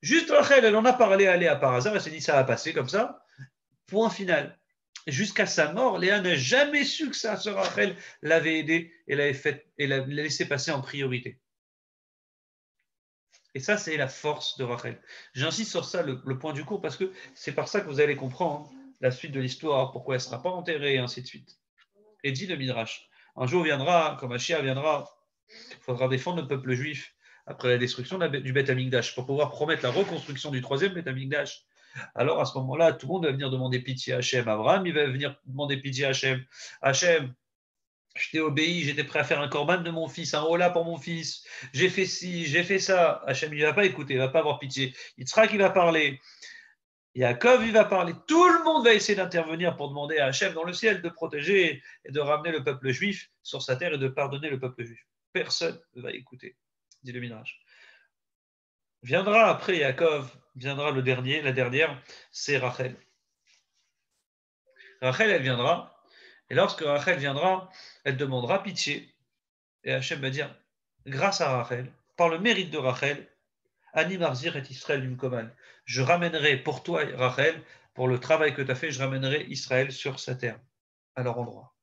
Juste Rachel, elle en a parlé à Léa par hasard, elle s'est dit ça va passer comme ça. Point final. Jusqu'à sa mort, Léa n'a jamais su que sa sœur Rachel l'avait aidé et l'a laissé passer en priorité. Et ça, c'est la force de Rachel. J'insiste sur ça, le point du cours, parce que c'est par ça que vous allez comprendre la suite de l'histoire, pourquoi elle ne sera pas enterrée, et ainsi de suite. Et dit le Midrash. Un jour viendra, quand Mashiach viendra, il faudra défendre le peuple juif après la destruction du Beth Amikdash pour pouvoir promettre la reconstruction du troisième Beth Amikdash. Alors à ce moment-là, tout le monde va venir demander pitié à Hachem. Abraham, il va venir demander pitié à Hachem. Hachem, je t'ai obéi, j'étais prêt à faire un korban de mon fils, un hola pour mon fils. J'ai fait ci, j'ai fait ça. Hachem, il ne va pas écouter, il ne va pas avoir pitié. Yitzhak, il va parler. Yaakov, il va parler. Tout le monde va essayer d'intervenir pour demander à Hachem dans le ciel de protéger et de ramener le peuple juif sur sa terre et de pardonner le peuple juif. Personne ne va écouter, dit le Midrash. Viendra après Yaakov, viendra le dernier, la dernière, c'est Rachel. Rachel, elle viendra, et lorsque Rachel viendra, elle demandera pitié. Et Hachem va dire, grâce à Rachel, par le mérite de Rachel, Ani Marzir et Israël Lumkoman. Je ramènerai pour toi, Rachel, pour le travail que tu as fait, je ramènerai Israël sur sa terre, à leur endroit.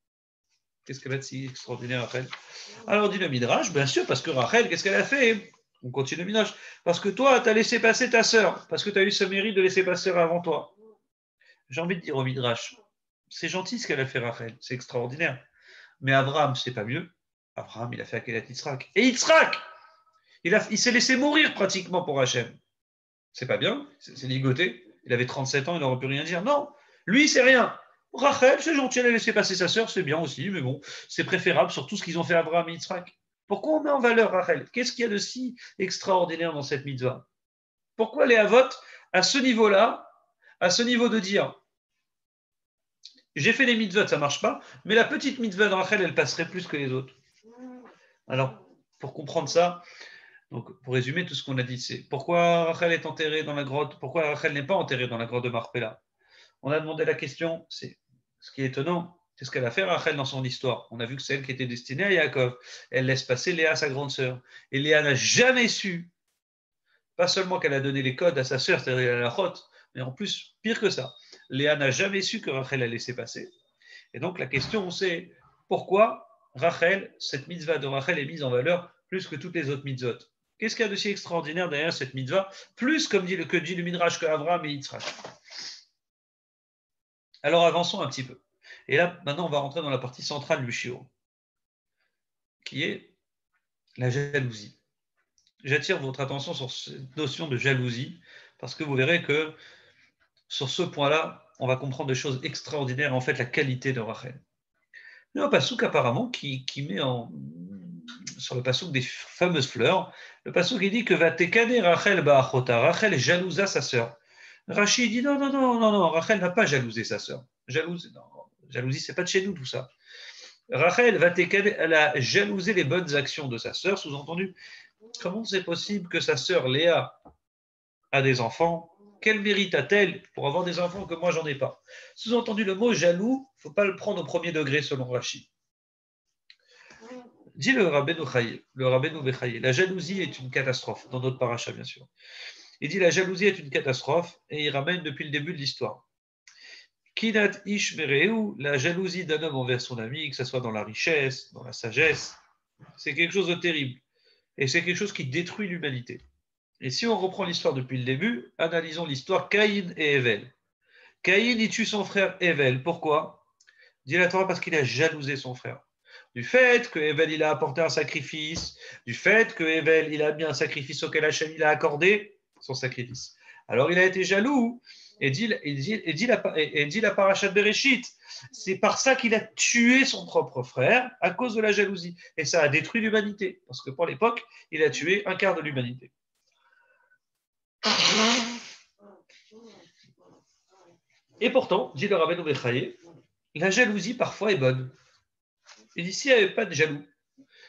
Qu'est-ce qu'elle va être si extraordinaire, Rachel? Alors dit le Midrash, bien sûr, parce que Rachel, qu'est-ce qu'elle a fait? On continue le Midrash. Parce que toi, tu as laissé passer ta sœur, parce que tu as eu ce mérite de laisser passer avant toi. J'ai envie de dire au Midrash, c'est gentil ce qu'elle a fait, Rachel, c'est extraordinaire. Mais Abraham, c'est pas mieux. Abraham, il a fait Akedat Yitzhak. Et Yitzhak, il s'est laissé mourir pratiquement pour Hachem. C'est pas bien, c'est ligoté. Il avait 37 ans, il n'aurait pu rien dire. Non, lui, c'est rien. Rachel, c'est gentil, elle a laissé passer sa sœur, c'est bien aussi, mais bon, c'est préférable sur tout ce qu'ils ont fait Abraham et Yitzhak. Pourquoi on met en valeur Rachel? Qu'est-ce qu'il y a de si extraordinaire dans cette mitzvah? Pourquoi les Havot, à ce niveau-là, à ce niveau de dire j'ai fait les mitzvot, ça ne marche pas, mais la petite mitzvah de Rachel, elle passerait plus que les autres. Alors, pour comprendre ça, donc pour résumer tout ce qu'on a dit, c'est pourquoi Rachel est enterrée dans la grotte, pourquoi Rachel n'est pas enterrée dans la grotte de Marpella? On a demandé la question, c'est ce qui est étonnant, c'est ce qu'elle a fait Rachel dans son histoire. On a vu que c'est elle qui était destinée à Yaakov. Elle laisse passer Léa, sa grande sœur. Et Léa n'a jamais su, pas seulement qu'elle a donné les codes à sa sœur, c'est-à-dire à la rote, mais en plus, pire que ça, Léa n'a jamais su que Rachel a laissé passer. Et donc la question, c'est pourquoi Rachel, cette mitzvah de Rachel est mise en valeur plus que toutes les autres mitzvot? Qu'est-ce qu'il y a de si extraordinaire derrière cette mitzvah, plus comme dit le Midrash que Abraham et Yitzhak? Alors avançons un petit peu. Et là, maintenant, on va rentrer dans la partie centrale du shiur, qui est la jalousie. J'attire votre attention sur cette notion de jalousie, parce que vous verrez que sur ce point-là, on va comprendre des choses extraordinaires, en fait, la qualité de Rachel. Il y a un passouk apparemment qui met sur le passouk des fameuses fleurs, le passouk qui dit que va tekane Rachel ba'achota, Rachel jalousa sa sœur. Rachid dit non, Rachel n'a pas jalousé sa sœur. Jalousie, c'est pas de chez nous tout ça. Rachel va tekane, elle a jalousé les bonnes actions de sa sœur, sous-entendu. Comment c'est possible que sa sœur Léa a des enfants Quel mérite a-t-elle pour avoir des enfants que moi, j'en ai pas? Sous-entendu, le mot jaloux, il ne faut pas le prendre au premier degré selon Rachid. Dit le Rabbeinu Chaye, le Rabbeinu Bechaye, la jalousie est une catastrophe, dans notre paracha bien sûr. Il dit la jalousie est une catastrophe, et il ramène depuis le début de l'histoire. Kinat ish mereu, la jalousie d'un homme envers son ami, que ce soit dans la richesse, dans la sagesse, c'est quelque chose de terrible. Et c'est quelque chose qui détruit l'humanité. Et si on reprend l'histoire depuis le début, analysons l'histoire Caïn et Ével. Caïn, il tue son frère Ével. Pourquoi? Dit la Torah parce qu'il a jalousé son frère. Du fait que Ével, il a apporté un sacrifice, du fait que Ével, il a mis un sacrifice auquel Hachem, il a accordé son sacrifice. Alors il a été jaloux et dit la paracha de Bereshit. C'est par ça qu'il a tué son propre frère à cause de la jalousie. Et ça a détruit l'humanité. Parce que pour l'époque, il a tué un quart de l'humanité. Et pourtant, dit le Rabbeinu Bechaye, la jalousie parfois est bonne. Il dit s'il n'y avait pas de jaloux,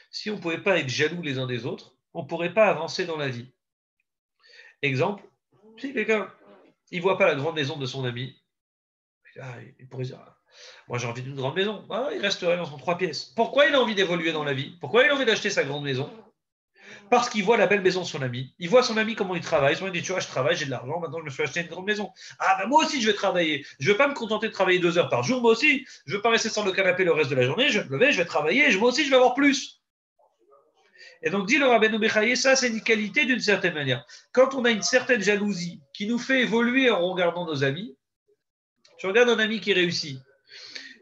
si on ne pouvait pas être jaloux les uns des autres, on ne pourrait pas avancer dans la vie. Exemple, si quelqu'un il voit pas la grande maison de son ami, il pourrait dire moi j'ai envie d'une grande maison. Il resterait dans son 3 pièces. Pourquoi il a envie d'évoluer dans la vie? Pourquoi il a envie d'acheter sa grande maison? Parce qu'il voit la belle maison de son ami. Il voit son ami comment il travaille. Son ami dit tu vois, je travaille, j'ai de l'argent, maintenant je me suis acheté une grande maison. Moi aussi je vais travailler. Je ne veux pas me contenter de travailler 2 heures par jour, moi aussi. Je ne veux pas rester sur le canapé le reste de la journée. Je vais me lever, je vais travailler, moi aussi je vais avoir plus. Et donc, dit le Rabbeinu Bechaye, ça, c'est une qualité d'une certaine manière. Quand on a une certaine jalousie qui nous fait évoluer en regardant nos amis, tu regardes un ami qui réussit.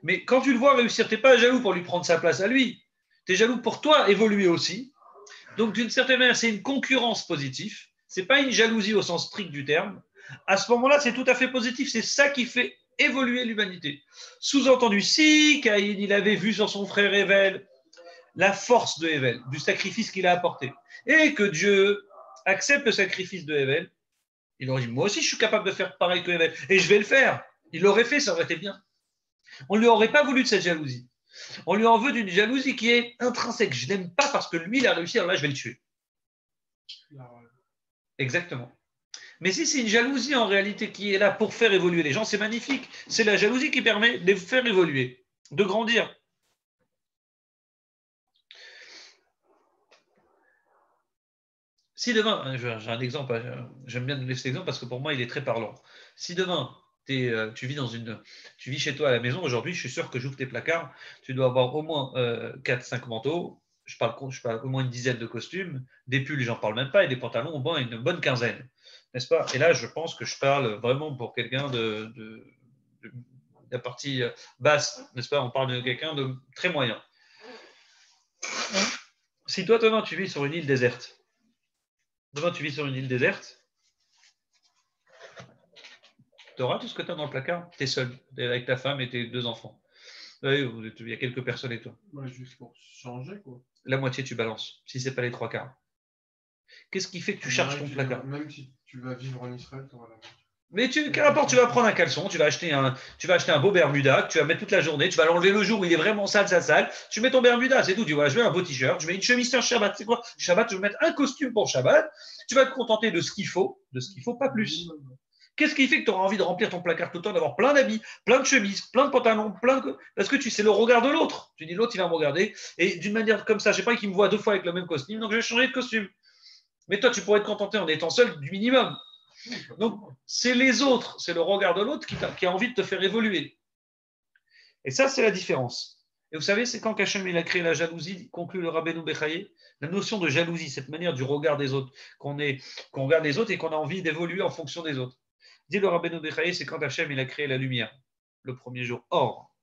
Mais quand tu le vois réussir, tu n'es pas jaloux pour lui prendre sa place à lui. Tu es jaloux pour toi évoluer aussi. Donc, d'une certaine manière, c'est une concurrence positive. Ce n'est pas une jalousie au sens strict du terme. À ce moment-là, c'est tout à fait positif. C'est ça qui fait évoluer l'humanité. Sous-entendu, si Caïn, il avait vu sur son frère Ével la force de Ével, du sacrifice qu'il a apporté, et que Dieu accepte le sacrifice de Ével, il aurait dit, moi aussi je suis capable de faire pareil que Ével, et je vais le faire. Il l'aurait fait, ça aurait été bien. On ne lui aurait pas voulu de cette jalousie. On lui en veut d'une jalousie qui est intrinsèque. Je n'aime pas parce que lui, il a réussi, alors là, je vais le tuer. Exactement. Mais si c'est une jalousie en réalité qui est là pour faire évoluer les gens, c'est magnifique. C'est la jalousie qui permet de faire évoluer, de grandir. Si demain, j'ai un exemple, j'aime bien donner cet exemple parce que pour moi, il est très parlant. Si demain, tu vis chez toi à la maison, aujourd'hui, je suis sûr que j'ouvre tes placards, tu dois avoir au moins 4-5 manteaux, je parle au moins une dizaine de costumes, des pulls, j'en parle même pas, et des pantalons, au moins une bonne quinzaine. N'est-ce pas? Et là, je pense que je parle vraiment pour quelqu'un de la partie basse, n'est-ce pas? On parle de quelqu'un de très moyen. Si toi, demain, tu vis sur une île déserte, tu auras tout ce que tu as dans le placard. Tu es seul, tu es avec ta femme et tes 2 enfants. Oui, il y a quelques personnes et toi. Juste pour changer, quoi. La moitié, tu balances, si ce n'est pas les 3 quarts. Qu'est-ce qui fait que tu charges ton placard? Même si tu vas vivre en Israël, tu auras la moitié. Mais quel rapport, tu vas prendre un caleçon, tu vas acheter un beau Bermuda que tu vas mettre toute la journée, tu vas l'enlever le jour où il est vraiment sale, tu mets ton Bermuda, c'est tout. Tu vois, je mets un beau t-shirt, je mets une chemise sur Shabbat, c'est quoi? Shabbat, je vais mettre un costume pour Shabbat, tu vas te contenter de ce qu'il faut, pas plus. Qu'est-ce qui fait que tu auras envie de remplir ton placard tout le temps, d'avoir plein d'habits, plein de chemises, plein de pantalons, parce que tu sais le regard de l'autre. Tu dis l'autre, il va me regarder, et d'une manière comme ça, je sais pas qu'il me voit 2 fois avec le même costume, donc je vais changer de costume. Mais toi, tu pourrais te contenter en étant seul du minimum. Donc, c'est les autres, c'est le regard de l'autre qui a envie de te faire évoluer. Et ça, c'est la différence. Et vous savez, c'est quand Hachem il a créé la jalousie, conclut le Rabbeinu Bechaye, la notion de jalousie, cette manière du regard des autres, qu'on regarde les autres et qu'on a envie d'évoluer en fonction des autres. Dit le Rabbeinu Bechaye, c'est quand Hachem il a créé la lumière, le premier jour. Or,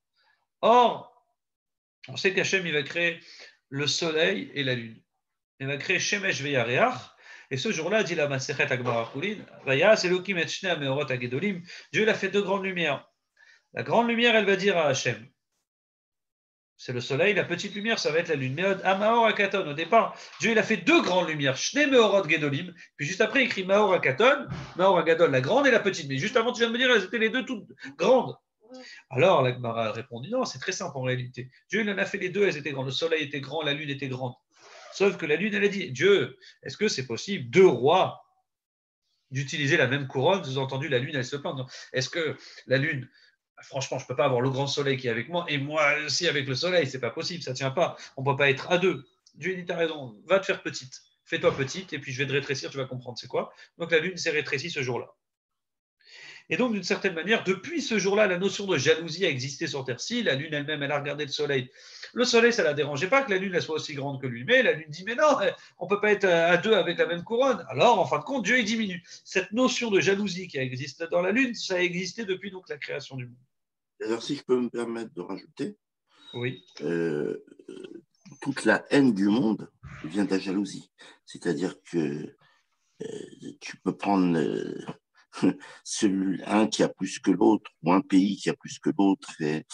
on sait qu'Hachem il va créer le soleil et la lune. Il va créer Shemesh ve'Yareach. Et ce jour-là, dit la Masechet Agmara Chulin, Vayas Elokim et Shnei Ameorot Hagedolim, Dieu il a fait 2 grandes lumières. La grande lumière, elle va dire à Hachem, c'est le soleil, la petite lumière, ça va être la lune. Mais Amaor Akaton, au départ, Dieu il a fait 2 grandes lumières, Shnei Meorot Gedolim, puis juste après, il écrit Maor Akaton, Maor Agadol, la grande et la petite. Mais juste avant, tu viens de me dire, elles étaient les 2 toutes grandes. Alors, la Gemara répondit, non, c'est très simple en réalité. Dieu il en a fait les 2, elles étaient grandes. Le soleil était grand, la lune était grande. Sauf que la lune, elle a dit, Dieu, est-ce que c'est possible 2 rois d'utiliser la même couronne, sous-entendu, la lune, elle se plante. Est-ce que la lune, franchement, je ne peux pas avoir le grand soleil qui est avec moi et moi aussi avec le soleil, c'est pas possible, ça ne tient pas. On ne peut pas être à deux. Dieu dit, tu as raison, va te faire petite. Fais-toi petite et puis je vais te rétrécir, tu vas comprendre c'est quoi. Donc la lune s'est rétrécie ce jour-là. Et donc, d'une certaine manière, depuis ce jour-là, la notion de jalousie a existé sur Terre. Si la Lune elle-même, elle a regardé le Soleil. Le Soleil, ça ne la dérangeait pas que la Lune elle soit aussi grande que lui. Mais la Lune dit, mais non, on ne peut pas être à deux avec la même couronne. Alors, en fin de compte, Dieu, il diminue. Cette notion de jalousie qui existe dans la Lune, ça a existé depuis donc la création du monde. Alors, si je peux me permettre de rajouter, oui. Toute la haine du monde vient de la jalousie. C'est-à-dire que tu peux prendre un qui a plus que l'autre, ou un pays qui a plus que l'autre. Les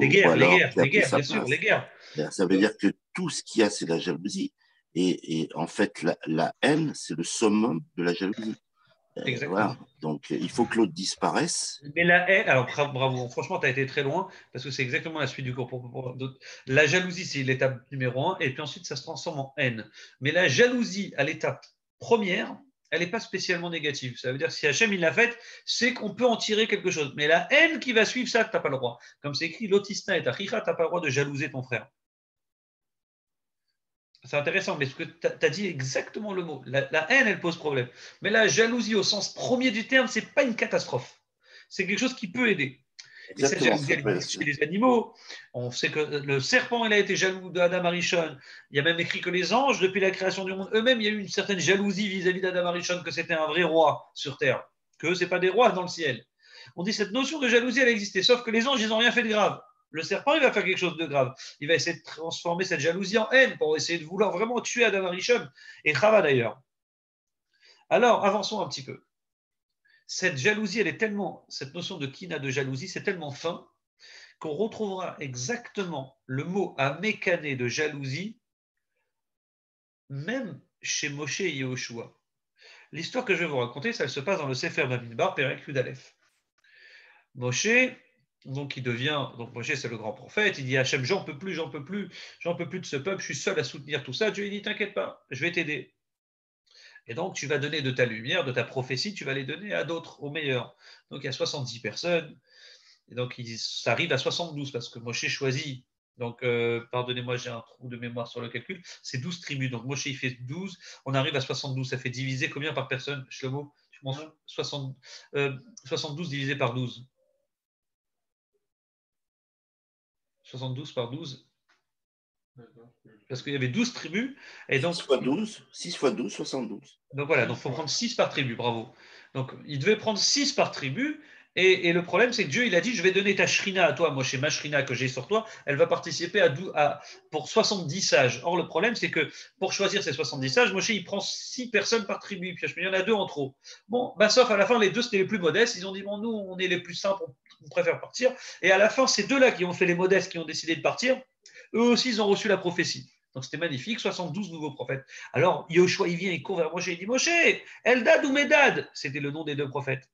guerres, bien sûr, les guerres. Ça veut dire que tout ce qu'il y a, c'est la jalousie. Et en fait, la haine, c'est le summum de la jalousie. Voilà. Donc, il faut que l'autre disparaisse. Mais la haine, alors bravo, franchement, tu as été très loin, parce que c'est exactement la suite du cours. La jalousie, c'est l'étape numéro 1, et puis ensuite, ça se transforme en haine. Mais la jalousie, à l'étape première, elle n'est pas spécialement négative. Ça veut dire que si Hachem, il l'a faite, c'est qu'on peut en tirer quelque chose. Mais la haine qui va suivre ça, tu n'as pas le droit. Comme c'est écrit, l'otisna et achicha, tu n'as pas le droit de jalouser ton frère. C'est intéressant, mais ce que tu as dit exactement le mot. La haine, elle pose problème. Mais la jalousie, au sens premier du terme, ce n'est pas une catastrophe. C'est quelque chose qui peut aider. Et cette jalousie, elle existe chez les animaux. On sait que le serpent, il a été jaloux d'Adam Arishon. Il y a même écrit que les anges, depuis la création du monde, eux-mêmes, il y a eu une certaine jalousie vis-à-vis d'Adam Arishon, que c'était un vrai roi sur terre, que ce n'est pas des rois dans le ciel. On dit cette notion de jalousie, elle existait, sauf que les anges, ils n'ont rien fait de grave. Le serpent, il va faire quelque chose de grave. Il va essayer de transformer cette jalousie en haine pour essayer de vouloir vraiment tuer Adam Arishon et Chava d'ailleurs. Alors, avançons un petit peu. Cette jalousie, elle est tellement, cette notion de kina de jalousie, c'est tellement fin qu'on retrouvera exactement le mot à mécaner de jalousie, même chez Moshe et Yehoshua. L'histoire que je vais vous raconter, ça se passe dans le Sefer Bamidbar, Perek Yud Aleph. Moshe, donc il devient, donc Moshe c'est le grand prophète, il dit à Hachem, j'en peux plus de ce peuple, je suis seul à soutenir tout ça. Dieu il dit, t'inquiète pas, je vais t'aider. Et donc tu vas donner de ta lumière, de ta prophétie, tu vas les donner à d'autres, aux meilleurs. Donc il y a 70 personnes, et donc ça arrive à 72 parce que Moshe choisit. Donc, pardonnez-moi, j'ai un trou de mémoire sur le calcul. C'est 12 tribus. Donc, Moshe, il fait 12. On arrive à 72. Ça fait diviser combien par personne, Shlomo? 72 divisé par 12. 72 par 12. Parce qu'il y avait 12 tribus. Et donc, 6 fois 12, 72. Donc voilà, donc il faut prendre 6 par tribu, bravo. Donc il devait prendre 6 par tribu. Et le problème, c'est que Dieu, il a dit, je vais donner ta shrina à toi. Moi, chez ma shrina que j'ai sur toi, elle va participer pour 70 sages. Or, le problème, c'est que pour choisir ces 70 sages, Moshe, il prend 6 personnes par tribu. Puis il y en a 2 en trop. Bon, bah, sauf à la fin, les 2, c'était les plus modestes. Ils ont dit, bon, nous, on est les plus simples, on préfère partir. Et à la fin, ces 2-là qui ont fait les modestes, qui ont décidé de partir, eux aussi, ils ont reçu la prophétie. Donc c'était magnifique, 72 nouveaux prophètes. Alors Yehoshua, il vient, il court vers Moshe, il dit, Moshe, Eldad ou Medad, c'était le nom des 2 prophètes.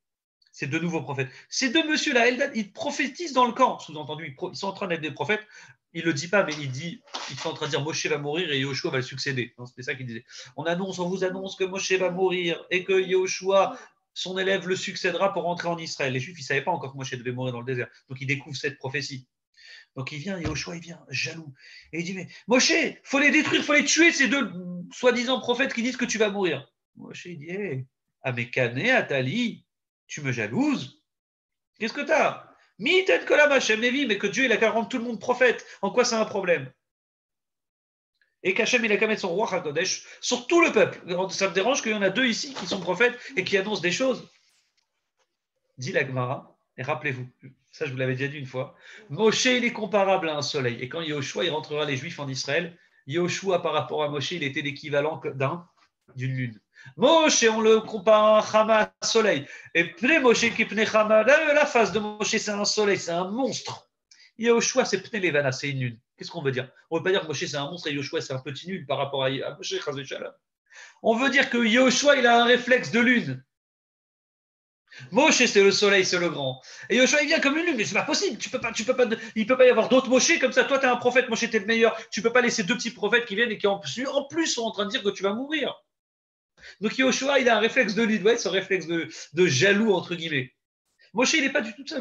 Ces 2 nouveaux prophètes. Ces 2 messieurs-là, Eldad, ils prophétisent dans le camp, sous-entendu, ils sont en train d'être des prophètes. Il ne le dit pas, mais ils sont en train de dire Moshe va mourir et Yehoshua va le succéder. C'était ça qu'il disait. On vous annonce que Moshe va mourir et que Yehoshua, son élève, le succédera pour rentrer en Israël. Les Juifs, ils ne savaient pas encore que Moshe devait mourir dans le désert. Donc ils découvrent cette prophétie. Donc il vient, Yehoshua, il vient jaloux. Et il dit, mais Moshe, il faut les détruire, il faut les tuer, ces 2 soi-disant prophètes qui disent que tu vas mourir. Moshe, il dit, hey, Amekane, Atali, tu me jalouses? Qu'est-ce que tu as? Mi-tête que la Hachem Nevi, mais que Dieu, il a qu'à rendre tout le monde prophète. En quoi c'est un problème? Et qu'Hachem, il a qu'à mettre son roi HaKodesh sur tout le peuple. Ça me dérange qu'il y en a 2 ici qui sont prophètes et qui annoncent des choses. Dit la Gemara, et rappelez-vous, ça je vous l'avais déjà dit une fois, Moshe il est comparable à un soleil. Et quand Yehoshua il rentrera les Juifs en Israël, Yehoshua par rapport à Moshe il était l'équivalent d'une lune. Moshe on le compare à un Chama, un soleil. Et Pnei Moshe qui Pnei Chama, la face de Moshe c'est un soleil, c'est un monstre. Yehoshua c'est Pnei Levana, c'est une lune. Qu'est-ce qu'on veut dire? On ne veut pas dire que Moshe c'est un monstre et Yehoshua c'est un petit nul par rapport à Moshe. On veut dire que Yehoshua il a un réflexe de lune. Moshe, c'est le soleil, c'est le grand. Et Yehoshua, il vient comme une lune, mais c'est pas possible. Il ne peut pas y avoir d'autres Moshe comme ça. Toi, tu es un prophète, Moshe, tu es le meilleur. Tu ne peux pas laisser 2 petits prophètes qui viennent et qui en plus sont en train de dire que tu vas mourir. Donc Yoshua, il a un réflexe de lead, ce réflexe de jaloux, entre guillemets. Moshe, il n'est pas du tout ça.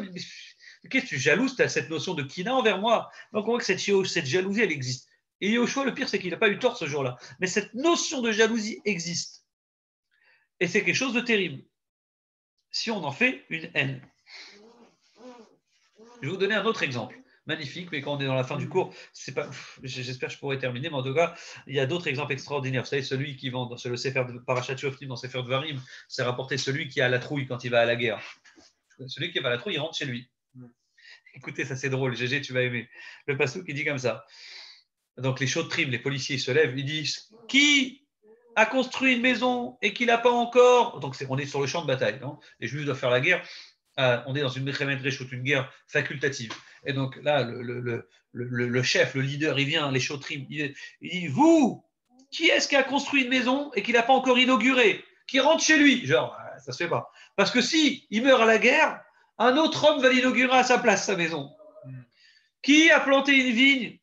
Qu'est-ce que tu jalouses? Tu as cette notion de kina envers moi. Donc on voit que cette jalousie, elle existe. Et Yoshua, le pire, c'est qu'il n'a pas eu tort ce jour-là. Mais cette notion de jalousie existe. Et c'est quelque chose de terrible. Si on en fait une haine. Je vais vous donner un autre exemple. Magnifique, mais quand on est dans la fin du cours, c'est pas. J'espère que je pourrai terminer, mais en tout cas, il y a d'autres exemples extraordinaires. Vous savez, celui qui vend dans le Sefer de Parashat Shoftim, dans Sefer Dvarim, c'est rapporté celui qui a la trouille quand il va à la guerre. Celui qui va à la trouille, il rentre chez lui. Écoutez, ça c'est drôle, GG, tu vas aimer. Le pasteur qui dit comme ça. Donc les Shotrim, les policiers se lèvent, ils disent qui a construit une maison et qui l'a pas encore. Donc on est sur le champ de bataille. Non, les Juifs doivent faire la guerre. On est dans une guerre facultative. Et donc là, le chef, le leader, il vient, les Shotrim, il dit vous, qui est-ce qui a construit une maison et qui l'a pas encore inaugurée, qui rentre chez lui? Genre, ça se fait pas. Parce que si il meurt à la guerre, un autre homme va l'inaugurer à sa place, sa maison. Qui a planté une vigne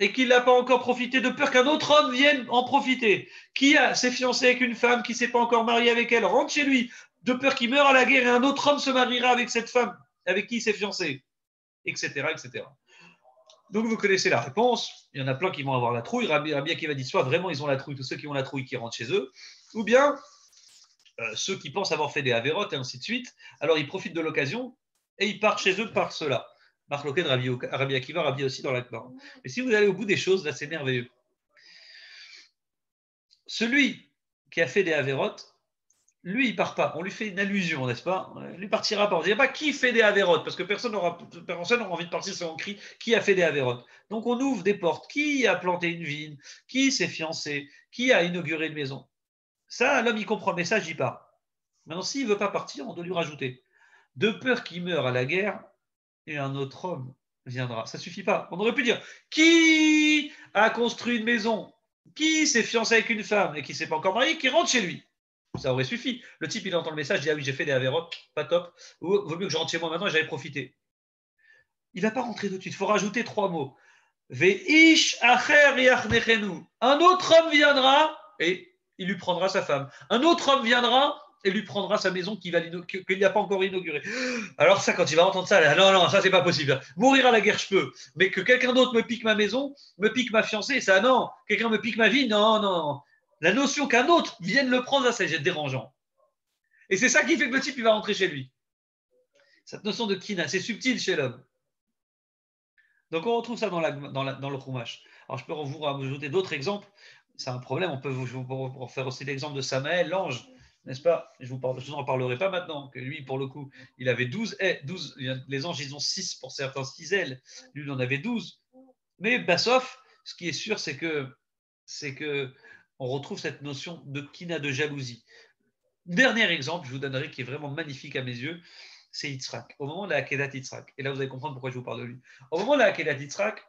et qui ne l'a pas encore profité de peur qu'un autre homme vienne en profiter? Qui s'est fiancé avec une femme qui ne s'est pas encore mariée avec elle, rentre chez lui de peur qu'il meure à la guerre et un autre homme se mariera avec cette femme avec qui il s'est fiancé, etc., etc. Donc vous connaissez la réponse. Il y en a plein qui vont avoir la trouille. Rabbi Akiva dit soit vraiment ils ont la trouille, tous ceux qui ont la trouille qui rentrent chez eux, ou bien ceux qui pensent avoir fait des avérotes et ainsi de suite. Alors ils profitent de l'occasion et ils partent chez eux par cela. Marc Loquet de Rabbi Akiva, Rabbi aussi dans l'Akbar. Mais si vous allez au bout des choses, là c'est merveilleux. Celui qui a fait des avérotes, lui il part pas. On lui fait une allusion, n'est-ce pas? Lui partira pas. On ne dit pas qui fait des avérotes, parce que personne n'aura envie de partir sur un cri qui a fait des avérotes. Donc on ouvre des portes. Qui a planté une vigne? Qui s'est fiancé? Qui a inauguré une maison? Ça, l'homme il comprend le message, il part. Maintenant, s'il ne veut pas partir, on doit lui rajouter de peur qu'il meure à la guerre et un autre homme viendra. Ça ne suffit pas. On aurait pu dire qui a construit une maison, qui s'est fiancé avec une femme et qui ne s'est pas encore marié, qui rentre chez lui. Ça aurait suffi. Le type, il entend le message, il dit ah oui, j'ai fait des avérotes, pas top. Ou vaut mieux que je rentre chez moi maintenant et j'avais profité. Il ne va pas rentrer tout de suite. Il faut rajouter 3 mots. Veish acher yachnechenu. Un autre homme viendra et il lui prendra sa femme. Un autre homme viendra et lui prendra sa maison qu'il n'a pas encore inaugurée. Alors ça, quand il va entendre ça, là, non, ça c'est pas possible. Mourir à la guerre, je peux. Mais que quelqu'un d'autre me pique ma maison, me pique ma fiancée, ça non. Quelqu'un me pique ma vie, non. La notion qu'un autre vienne le prendre, ça c'est dérangeant. Et c'est ça qui fait que le type, il va rentrer chez lui. Cette notion de kina, c'est subtil chez l'homme. Donc on retrouve ça dans le Chumash. Alors je peux vous rajouter d'autres exemples. C'est un problème. On peut vous faire aussi l'exemple de Samaël, l'ange, n'est-ce pas? Je vous en parlerai pas maintenant. Que lui, pour le coup, il avait 12 ailes. 12, les anges, ils ont 6 pour certains, 6 ailes. Lui, il en avait 12. Mais Bassof, ce qui est sûr, c'est que on retrouve cette notion de kina, de jalousie. Dernier exemple, je vous donnerai, qui est vraiment magnifique à mes yeux, c'est Yitzhak. Au moment de la Akedat Yitzhak, et là vous allez comprendre pourquoi je vous parle de lui. Au moment de la Akedat Yitzhak,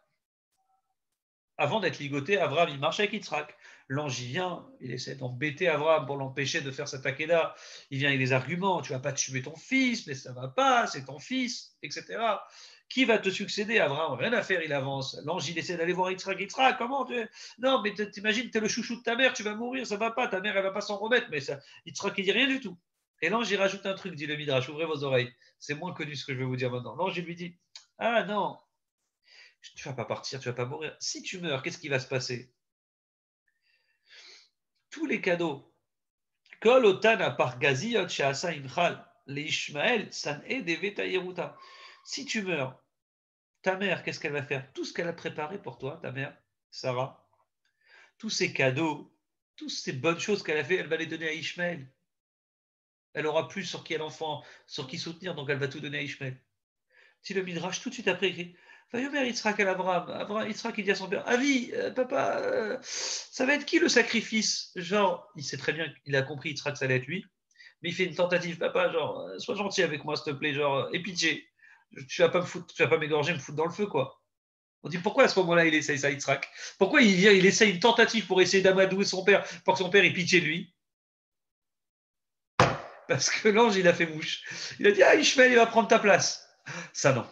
avant d'être ligoté, Abraham, il marche avec Yitzhak. L'ange, il vient, il essaie d'embêter Abraham pour l'empêcher de faire cette Akedah. Il vient avec des arguments, tu ne vas pas tuer ton fils, mais ça ne va pas, c'est ton fils, etc. Qui va te succéder, Abraham? Rien à faire, il avance. L'ange, il essaie d'aller voir Yitzhak. Yitzhak, comment tu es? Non, mais t'imagines, tu es le chouchou de ta mère, tu vas mourir, ça ne va pas, ta mère, elle ne va pas s'en remettre. Mais ça, Yitzhak, il dit rien du tout. Et l'ange, il rajoute un truc, dit le Midrash, ouvrez vos oreilles. C'est moins connu ce que je vais vous dire maintenant. L'ange, il lui dit, ah non, tu ne vas pas partir, tu ne vas pas mourir. Si tu meurs, qu'est-ce qui va se passer? Tous les cadeaux, Kol otana par Gaziot she'asa imchal, les Ishmael, san e deveta yeruta. Si tu meurs, ta mère, qu'est-ce qu'elle va faire? Tout ce qu'elle a préparé pour toi, ta mère, Sarah, tous ces cadeaux, toutes ces bonnes choses qu'elle a fait, elle va les donner à Ishmael. Elle aura plus sur qui l'enfant, sur qui soutenir, donc elle va tout donner à Ishmael. Si le Midrash, tout de suite après, écrit Vayomer Yitzhak à Abraham, Yitzhak il dit à son père Avi, papa, ça va être qui le sacrifice? Genre, il sait très bien, il a compris Yitzhak, ça allait être lui, mais il fait une tentative, papa, genre, sois gentil avec moi, s'il te plaît, genre, aie pitié. Tu vas pas me foutre, tu vas pas m'égorger, me foutre dans le feu, quoi. On dit pourquoi à ce moment-là il essaye ça, Yitzhak? Pourquoi il essaye une tentative pour essayer d'amadouer son père, pour que son père ait pitié de lui? Parce que l'ange, il a fait mouche. Il a dit, ah, Ishmael, il va prendre ta place. Ça, non.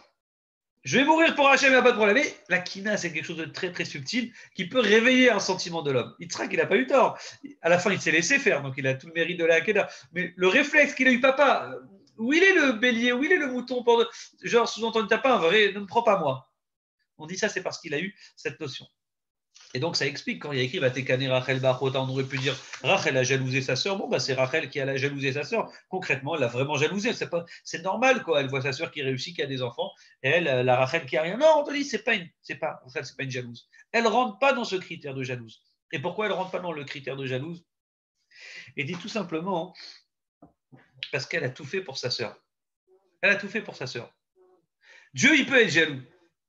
Je vais mourir pour Hachem, il n'y a pas de problème. Mais la kina, c'est quelque chose de très, très subtil qui peut réveiller un sentiment de l'homme. Yitzhak, il n'a pas eu tort. À la fin, il s'est laissé faire, donc il a tout le mérite de la Hakeda. Mais le réflexe qu'il a eu, papa, où il est le bélier, où il est le mouton genre, sous-entendu, t'as pas un vrai, ne me prends pas moi. On dit ça, c'est parce qu'il a eu cette notion. Et donc, ça explique quand il y a écrit Vatekane Rachel Bachota, on aurait pu dire Rachel a jalousé sa sœur. Bon, c'est Rachel qui a jalousé sa sœur. Concrètement, elle a vraiment jalousé. C'est normal, quoi. Elle voit sa sœur qui réussit, qui a des enfants, et elle, la Rachel qui a rien. Non, on te dit, Rachel, c'est pas une jalouse. Elle ne rentre pas dans ce critère de jalouse. Et pourquoi elle ne rentre pas dans le critère de jalouse? Elle dit tout simplement parce qu'elle a tout fait pour sa sœur. Elle a tout fait pour sa sœur. Dieu, il peut être jaloux.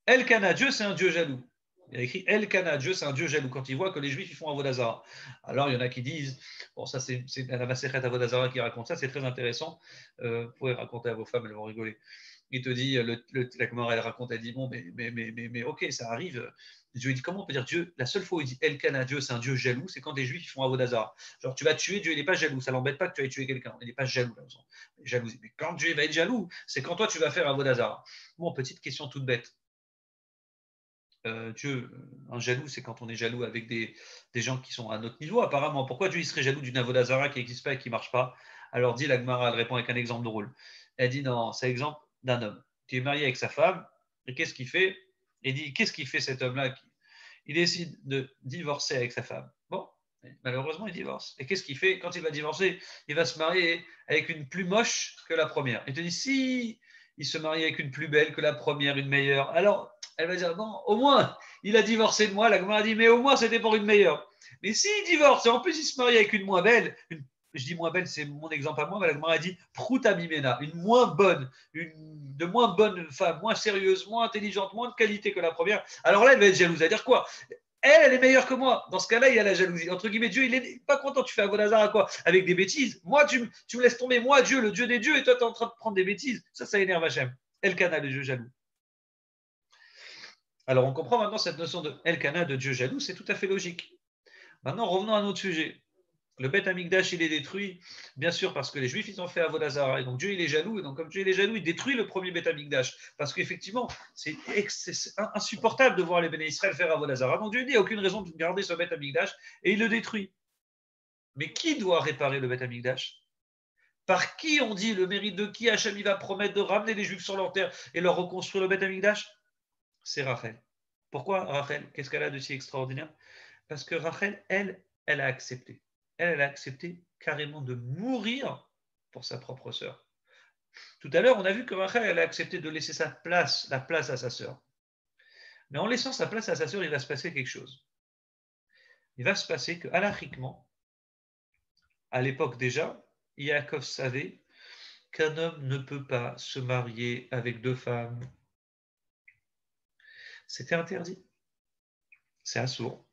Elkana, Dieu, c'est un Dieu jaloux. Il y a écrit Elkana, Dieu, c'est un Dieu jaloux. Quand il voit que les Juifs ils font Avodah Zarah. Alors, il y en a qui disent, bon, ça, c'est la Masechet Avodah Zarah qui raconte ça, c'est très intéressant. Vous pouvez raconter à vos femmes, elles vont rigoler. Il te dit, la Gemara, elle raconte, elle dit, bon, mais ok, ça arrive. Dieu dit, comment on peut dire Dieu? La seule fois où il dit Elkana, Dieu, c'est un Dieu jaloux, c'est quand les Juifs ils font Avodah Zarah. Genre, tu vas tuer, Dieu, il n'est pas jaloux. Ça l'embête pas que tu ailles tuer quelqu'un. Il n'est pas jaloux. Là, jalousie. Mais quand Dieu va être jaloux, c'est quand toi, tu vas faire Avodah Zarah. Bon, petite question toute bête. Dieu, un jaloux, c'est quand on est jaloux avec des gens qui sont à notre niveau, apparemment. Pourquoi Dieu il serait jaloux d'une Avodah Zarah qui n'existe pas et qui ne marche pas? Alors dit la Gemara, elle répond avec un exemple drôle. Elle dit non, c'est l'exemple d'un homme qui est marié avec sa femme, et qu'est-ce qu'il fait? Il dit, qu'est-ce qu'il fait cet homme-là? Il décide de divorcer avec sa femme. Bon, malheureusement, il divorce. Et qu'est-ce qu'il fait? Quand il va divorcer, il va se marier avec une plus moche que la première. Il te dit, si il se marie avec une plus belle que la première, une meilleure, alors elle va dire, non, au moins, il a divorcé de moi. La Gemara dit, mais au moins, c'était pour une meilleure. Mais s'il divorce, et en plus, il se marie avec une moins belle, je dis moins belle, c'est mon exemple à moi, mais la Gemara dit, Prouta Mimena, une moins bonne, de moins bonne femme, moins sérieuse, moins intelligente, moins de qualité que la première. Alors là, elle va être jalouse. À dire quoi? Elle est meilleure que moi. Dans ce cas-là, il y a la jalousie. Entre guillemets, Dieu, il n'est pas content. Tu fais Avodah Zarah quoi? Avec des bêtises. Moi, tu me laisses tomber, moi, Dieu, le Dieu des dieux, et toi, tu es en train de prendre des bêtises. Ça énerve Hachem. Elkana, le Dieu jaloux. Alors, on comprend maintenant cette notion de Elkana, de Dieu jaloux, c'est tout à fait logique. Maintenant, revenons à notre sujet. Le Beth Amikdash, il est détruit, bien sûr, parce que les Juifs, ils ont fait Avodah Zarah. Et donc, Dieu, il est jaloux. Et donc, comme Dieu, il est jaloux, il détruit le premier Beth Amikdash. Parce qu'effectivement, c'est insupportable de voir les Béné Israël faire Avodah Zarah. Donc, Dieu dit, il n'y a aucune raison de garder ce Beth Amikdash. Et il le détruit. Mais qui doit réparer le Beth Amikdash? Par qui on dit le mérite de qui Hachem il va promettre de ramener les Juifs sur leur terre et leur reconstruire le Beth Amikdash? C'est Rachel. Pourquoi Rachel? Qu'est-ce qu'elle a de si extraordinaire? Parce que Rachel, elle a accepté. Elle a accepté carrément de mourir pour sa propre sœur. Tout à l'heure, on a vu que Rachel, elle a accepté de laisser la place à sa sœur. Mais en laissant sa place à sa sœur, il va se passer quelque chose. Il va se passer que, halachiquement, à l'époque déjà, Yaakov savait qu'un homme ne peut pas se marier avec deux femmes. C'était interdit. C'est assourd.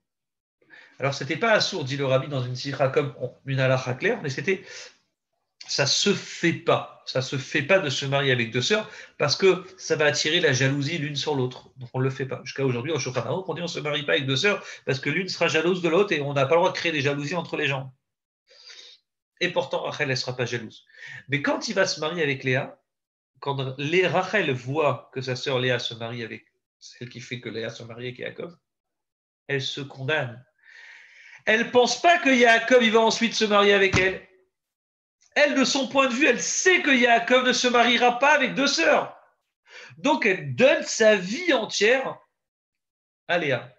Alors, ce n'était pas assourd, dit le rabbi dans une sikha comme une halakha claire, mais ça se fait pas. Ça se fait pas de se marier avec deux sœurs parce que ça va attirer la jalousie l'une sur l'autre. Donc, on ne le fait pas. Jusqu'à aujourd'hui, au Shulchan Aruch, on dit on ne se marie pas avec deux sœurs parce que l'une sera jalouse de l'autre et on n'a pas le droit de créer des jalousies entre les gens. Et pourtant, Rachel, elle ne sera pas jalouse. Mais quand il va se marier avec Léa, quand Rachel voit que sa sœur Léa se marie avec celle qui fait que Léa se marie avec Yaakov, elle se condamne. Elle ne pense pas que Yaakov il va ensuite se marier avec elle. Elle, de son point de vue, elle sait que Yaakov ne se mariera pas avec deux sœurs. Donc, elle donne sa vie entière à Léa.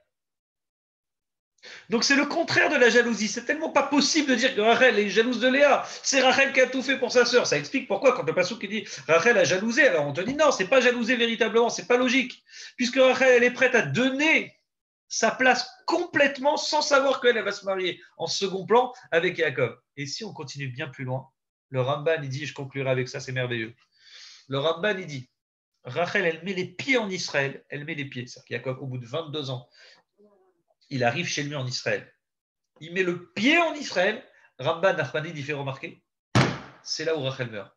Donc, c'est le contraire de la jalousie. C'est tellement pas possible de dire que Rachel est jalouse de Léa. C'est Rachel qui a tout fait pour sa sœur. Ça explique pourquoi, quand le passouk qui dit Rachel a jalousé, alors on te dit non, c'est pas jalousé véritablement, c'est pas logique. Puisque Rachel, elle est prête à donner sa place complètement sans savoir qu'elle va se marier en second plan avec Yaakov. Et si on continue bien plus loin, le Ramban, il dit, je conclurai avec ça, c'est merveilleux. Le Ramban, il dit, Rachel, elle met les pieds en Israël. Elle met les pieds. C'est-à-dire qu'Yaakov, au bout de 22 ans, il arrive chez lui en Israël. Il met le pied en Israël. Ramban Nachmani, il fait remarquer, c'est là où Rachel meurt.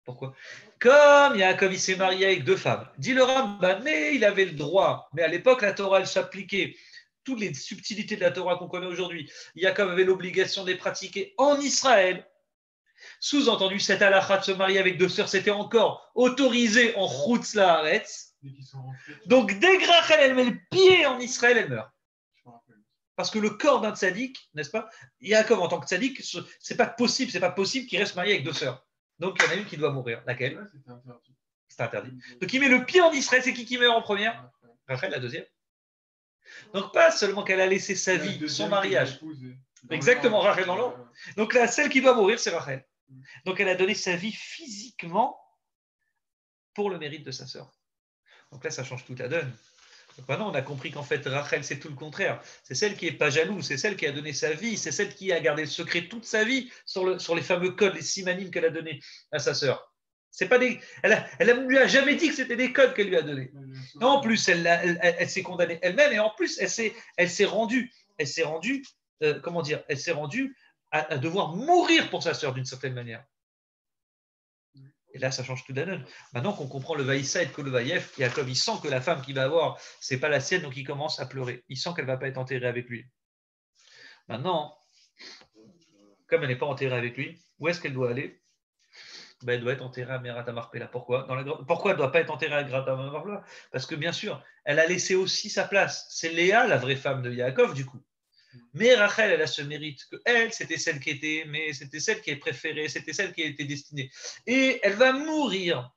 Pourquoi? Comme Yaakov, il s'est marié avec deux femmes. Dit le Ramban, mais il avait le droit. Mais à l'époque, la Torah, elle s'appliquait. Toutes les subtilités de la Torah qu'on connaît aujourd'hui, Yaakov avait l'obligation de les pratiquer en Israël. Sous-entendu, cette halakha de se marier avec deux sœurs, c'était encore autorisé en Chutz Laaretz. Dès qu'ils sont rentrés, Donc, dès que Rachel, elle met le pied en Israël, elle meurt. je me rappelle. Parce que le corps d'un tzaddik, n'est-ce pas, Yaakov, en tant que tzaddik, c'est pas possible qu'il reste marié avec deux sœurs. Donc, il y en a une qui doit mourir. Laquelle? Ouais, c'était interdit. C'est interdit. Donc, il met le pied en Israël. C'est qui meurt en première? Rachel, la deuxième. Donc, pas seulement qu'elle a laissé sa vie, son mariage. Exactement, Rachel dans l'ordre. Donc, là, celle qui doit mourir, c'est Rachel. Donc, elle a donné sa vie physiquement pour le mérite de sa sœur. Donc là, ça change toute la donne. Donc maintenant, on a compris qu'en fait, Rachel, c'est tout le contraire. C'est celle qui n'est pas jalouse, c'est celle qui a donné sa vie, c'est celle qui a gardé le secret toute sa vie sur les fameux codes, les simanim qu'elle a donnés à sa sœur. C'est pas des, elle ne lui a jamais dit que c'était des codes qu'elle lui a donnés. Non, en plus, elle s'est condamnée elle-même et en plus, elle s'est rendue, comment dire, elle s'est rendue à devoir mourir pour sa sœur d'une certaine manière. Et là, ça change tout la donne. Maintenant qu'on comprend le Vaïssa et le Vaïef, Yaakov, il sent que la femme qu'il va avoir, ce n'est pas la sienne, donc il commence à pleurer. Il sent qu'elle ne va pas être enterrée avec lui. Maintenant, comme elle n'est pas enterrée avec lui, où est-ce qu'elle doit aller? Elle doit être enterrée à Merat Marpella. Pourquoi? Pourquoi elle ne doit pas être enterrée à Merat Marpella? Parce que bien sûr, elle a laissé aussi sa place. C'est Léa, la vraie femme de Yaakov, du coup. Mais Rachel, elle a ce mérite que elle, c'était celle qui était aimée, c'était celle qui est préférée, c'était celle qui était destinée. Et elle va mourir.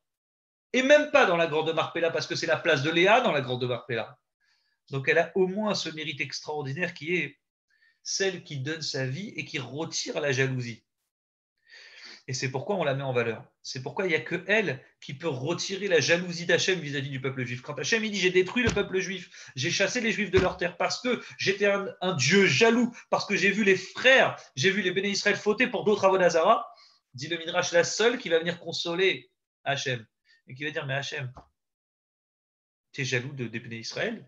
Et même pas dans la grotte de Marpella, parce que c'est la place de Léa dans la grotte de Marpella. Donc elle a au moins ce mérite extraordinaire qui est celle qui donne sa vie et qui retire la jalousie. Et c'est pourquoi on la met en valeur. C'est pourquoi il n'y a que elle qui peut retirer la jalousie d'Hachem vis-à-vis du peuple juif. Quand Hachem il dit « j'ai détruit le peuple juif, j'ai chassé les juifs de leur terre parce que j'étais un Dieu jaloux, parce que j'ai vu les frères, j'ai vu les béné Israël fauter pour d'autres avodazara », dit le Midrash, la seule qui va venir consoler Hachem. Et qui va dire « mais Hachem, tu es jaloux des béné Israël ?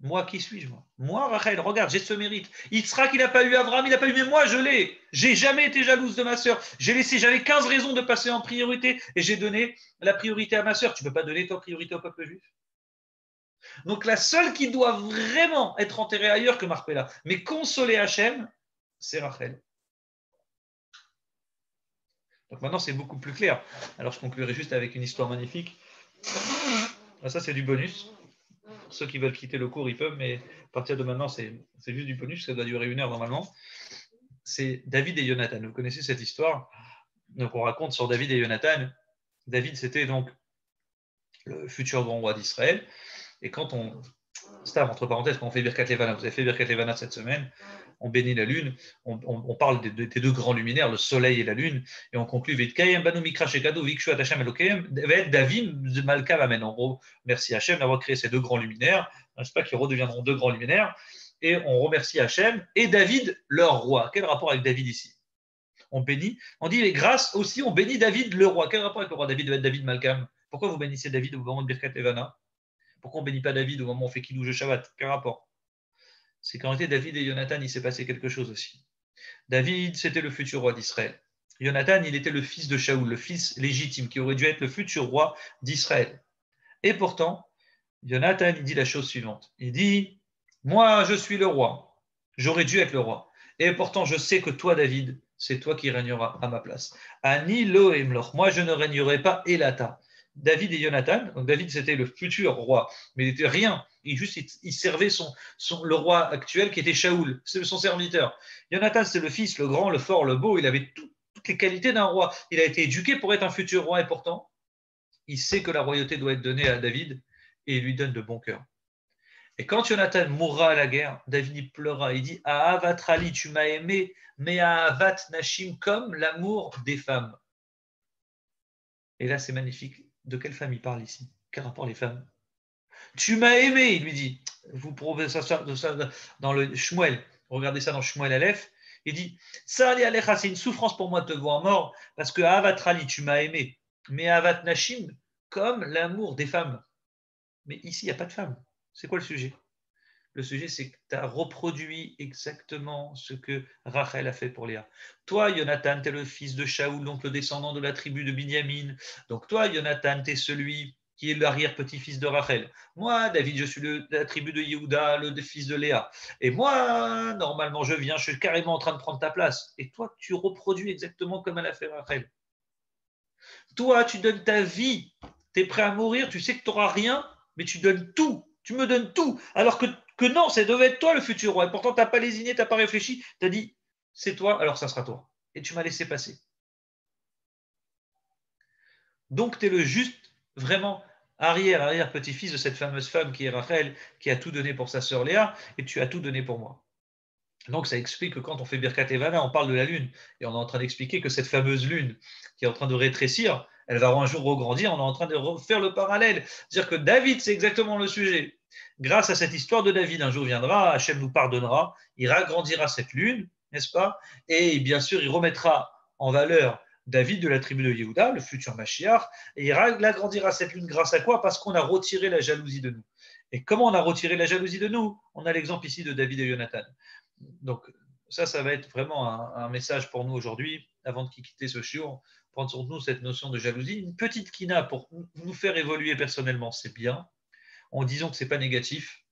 Moi, qui suis-je, moi ? Moi, Rachel, regarde, j'ai ce mérite. Yitzhak, il n'a pas eu Abraham, il n'a pas eu, mais moi, je l'ai. J'ai jamais été jalouse de ma sœur. J'avais 15 raisons de passer en priorité et j'ai donné la priorité à ma sœur. Tu ne peux pas donner ta priorité au peuple juif. Donc, la seule qui doit vraiment être enterrée ailleurs que Marpella, mais consoler Hachem, c'est Rachel. Donc, maintenant, c'est beaucoup plus clair. Alors, je conclurai juste avec une histoire magnifique. Ça, c'est du bonus. Ceux qui veulent quitter le cours, ils peuvent, mais à partir de maintenant, c'est juste du bonus, ça doit durer 1 heure normalement. C'est David et Jonathan. Vous connaissez cette histoire? Donc, on raconte sur David et Jonathan. David, c'était donc le futur grand roi d'Israël. Et quand on... Stam, entre parenthèses, quand on fait Birkat Levana, vous avez fait Birkat Levana cette semaine, on bénit la lune, on parle des deux grands luminaires, le soleil et la lune, et on conclut David Malka Amen. En gros, merci Hachem d'avoir créé ces deux grands luminaires, n'est-ce pas, qui redeviendront deux grands luminaires, et on remercie Hachem et David, leur roi. Quel rapport avec David ici? On bénit, on dit les grâces aussi, on bénit David, le roi. Quel rapport avec le roi David, David Malkam? Pourquoi vous bénissez David au moment de Birkat Levana? Pourquoi on ne bénit pas David au moment où on fait Kiddush Shabbat? Quel rapport? C'est qu'en réalité, David et Jonathan, il s'est passé quelque chose aussi. David, c'était le futur roi d'Israël. Jonathan, il était le fils de Shaoul, le fils légitime, qui aurait dû être le futur roi d'Israël. Et pourtant, Jonathan, il dit la chose suivante. Il dit, moi, je suis le roi. J'aurais dû être le roi. Et pourtant, je sais que toi, David, c'est toi qui régneras à ma place. Ani lo emloch. Moi, je ne régnerai pas Elata. David et Jonathan, donc David c'était le futur roi, mais il n'était rien, il servait le roi actuel qui était Shaoul, c'est son serviteur. Jonathan c'est le fils, le grand, le fort, le beau, il avait toutes les qualités d'un roi, il a été éduqué pour être un futur roi et pourtant, il sait que la royauté doit être donnée à David et il lui donne de bon cœur. Et quand Jonathan mourra à la guerre, David il pleura, il dit « Ahavat Rali, tu m'as aimé, mais Ahavat Nashim, comme l'amour des femmes. » Et là c'est magnifique. De quelle femme il parle ici? Quel rapport les femmes? Tu m'as aimé, il lui dit. Vous prouvez ça dans le Shmuel. Regardez ça dans Shmuel Aleph. Il dit, ça Alecha, c'est une souffrance pour moi de te voir mort, parce que Avat Rali, tu m'as aimé. Mais Avat Nashim, comme l'amour des femmes. Mais ici, il n'y a pas de femme. C'est quoi le sujet? Le sujet, c'est que tu as reproduit exactement ce que Rachel a fait pour Léa. Toi, Jonathan, tu es le fils de Shaoul, donc le descendant de la tribu de Binyamin. Donc toi, Jonathan, tu es celui qui est l'arrière-petit-fils de Rachel. Moi, David, je suis de la tribu de Yehuda, le fils de Léa. Et moi, normalement, je suis carrément en train de prendre ta place. Et toi, tu reproduis exactement comme elle a fait Rachel. Toi, tu donnes ta vie Tu es prêt à mourir, tu sais que tu n'auras rien, mais tu donnes tout. Tu me donnes tout. Alors que non, ça devait être toi le futur roi. Et pourtant, tu n'as pas lésiné, tu n'as pas réfléchi. Tu as dit, c'est toi, alors ça sera toi. Et tu m'as laissé passer. Donc, tu es le juste, vraiment, arrière-petit-fils de cette fameuse femme qui est Rachel, qui a tout donné pour sa sœur Léa, et tu as tout donné pour moi. Donc, ça explique que quand on fait Birkat Evana, on parle de la lune. Et on est en train d'expliquer que cette fameuse lune qui est en train de rétrécir, elle va un jour regrandir. On est en train de refaire le parallèle. C'est-à-dire que David, c'est exactement le sujet. Grâce à cette histoire de David, un jour viendra, Hachem nous pardonnera, il agrandira cette lune, n'est-ce pas? Et bien sûr, il remettra en valeur David de la tribu de Yehuda, le futur Mashiach, et il agrandira cette lune grâce à quoi? Parce qu'on a retiré la jalousie de nous. Et comment on a retiré la jalousie de nous? On a l'exemple ici de David et Jonathan. Donc, ça va être vraiment un message pour nous aujourd'hui, avant de quitter ce shiur, prendre sur nous cette notion de jalousie. Une petite kina pour nous faire évoluer personnellement, c'est bien, en disant que ce n'est pas négatif.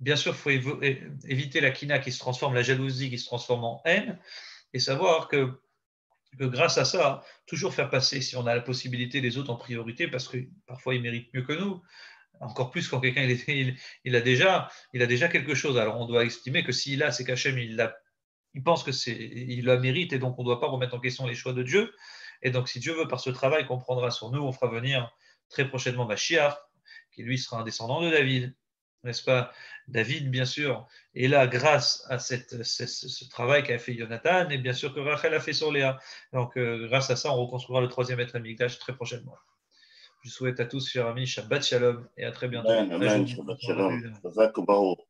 Bien sûr, il faut éviter la kina qui se transforme, la jalousie qui se transforme en haine, et savoir que grâce à ça, toujours faire passer, si on a la possibilité, les autres en priorité, parce que parfois ils méritent mieux que nous. Encore plus quand quelqu'un il a déjà quelque chose. Alors on doit estimer que s'il a, c'est qu'Hachem il pense il la mérite et donc on ne doit pas remettre en question les choix de Dieu. Et donc si Dieu veut, par ce travail qu'on prendra sur nous, on fera venir très prochainement Mashiach, qui lui sera un descendant de David, n'est-ce pas? David, bien sûr, est là grâce à ce travail qu'a fait Jonathan et bien sûr que Rachel a fait sur Léa. Donc grâce à ça, on reconstruira le troisième Beth Amikdash très prochainement. Je souhaite à tous, chers amis, Shabbat Shalom et à très bientôt. Amen, amen, Shabbat Shalom.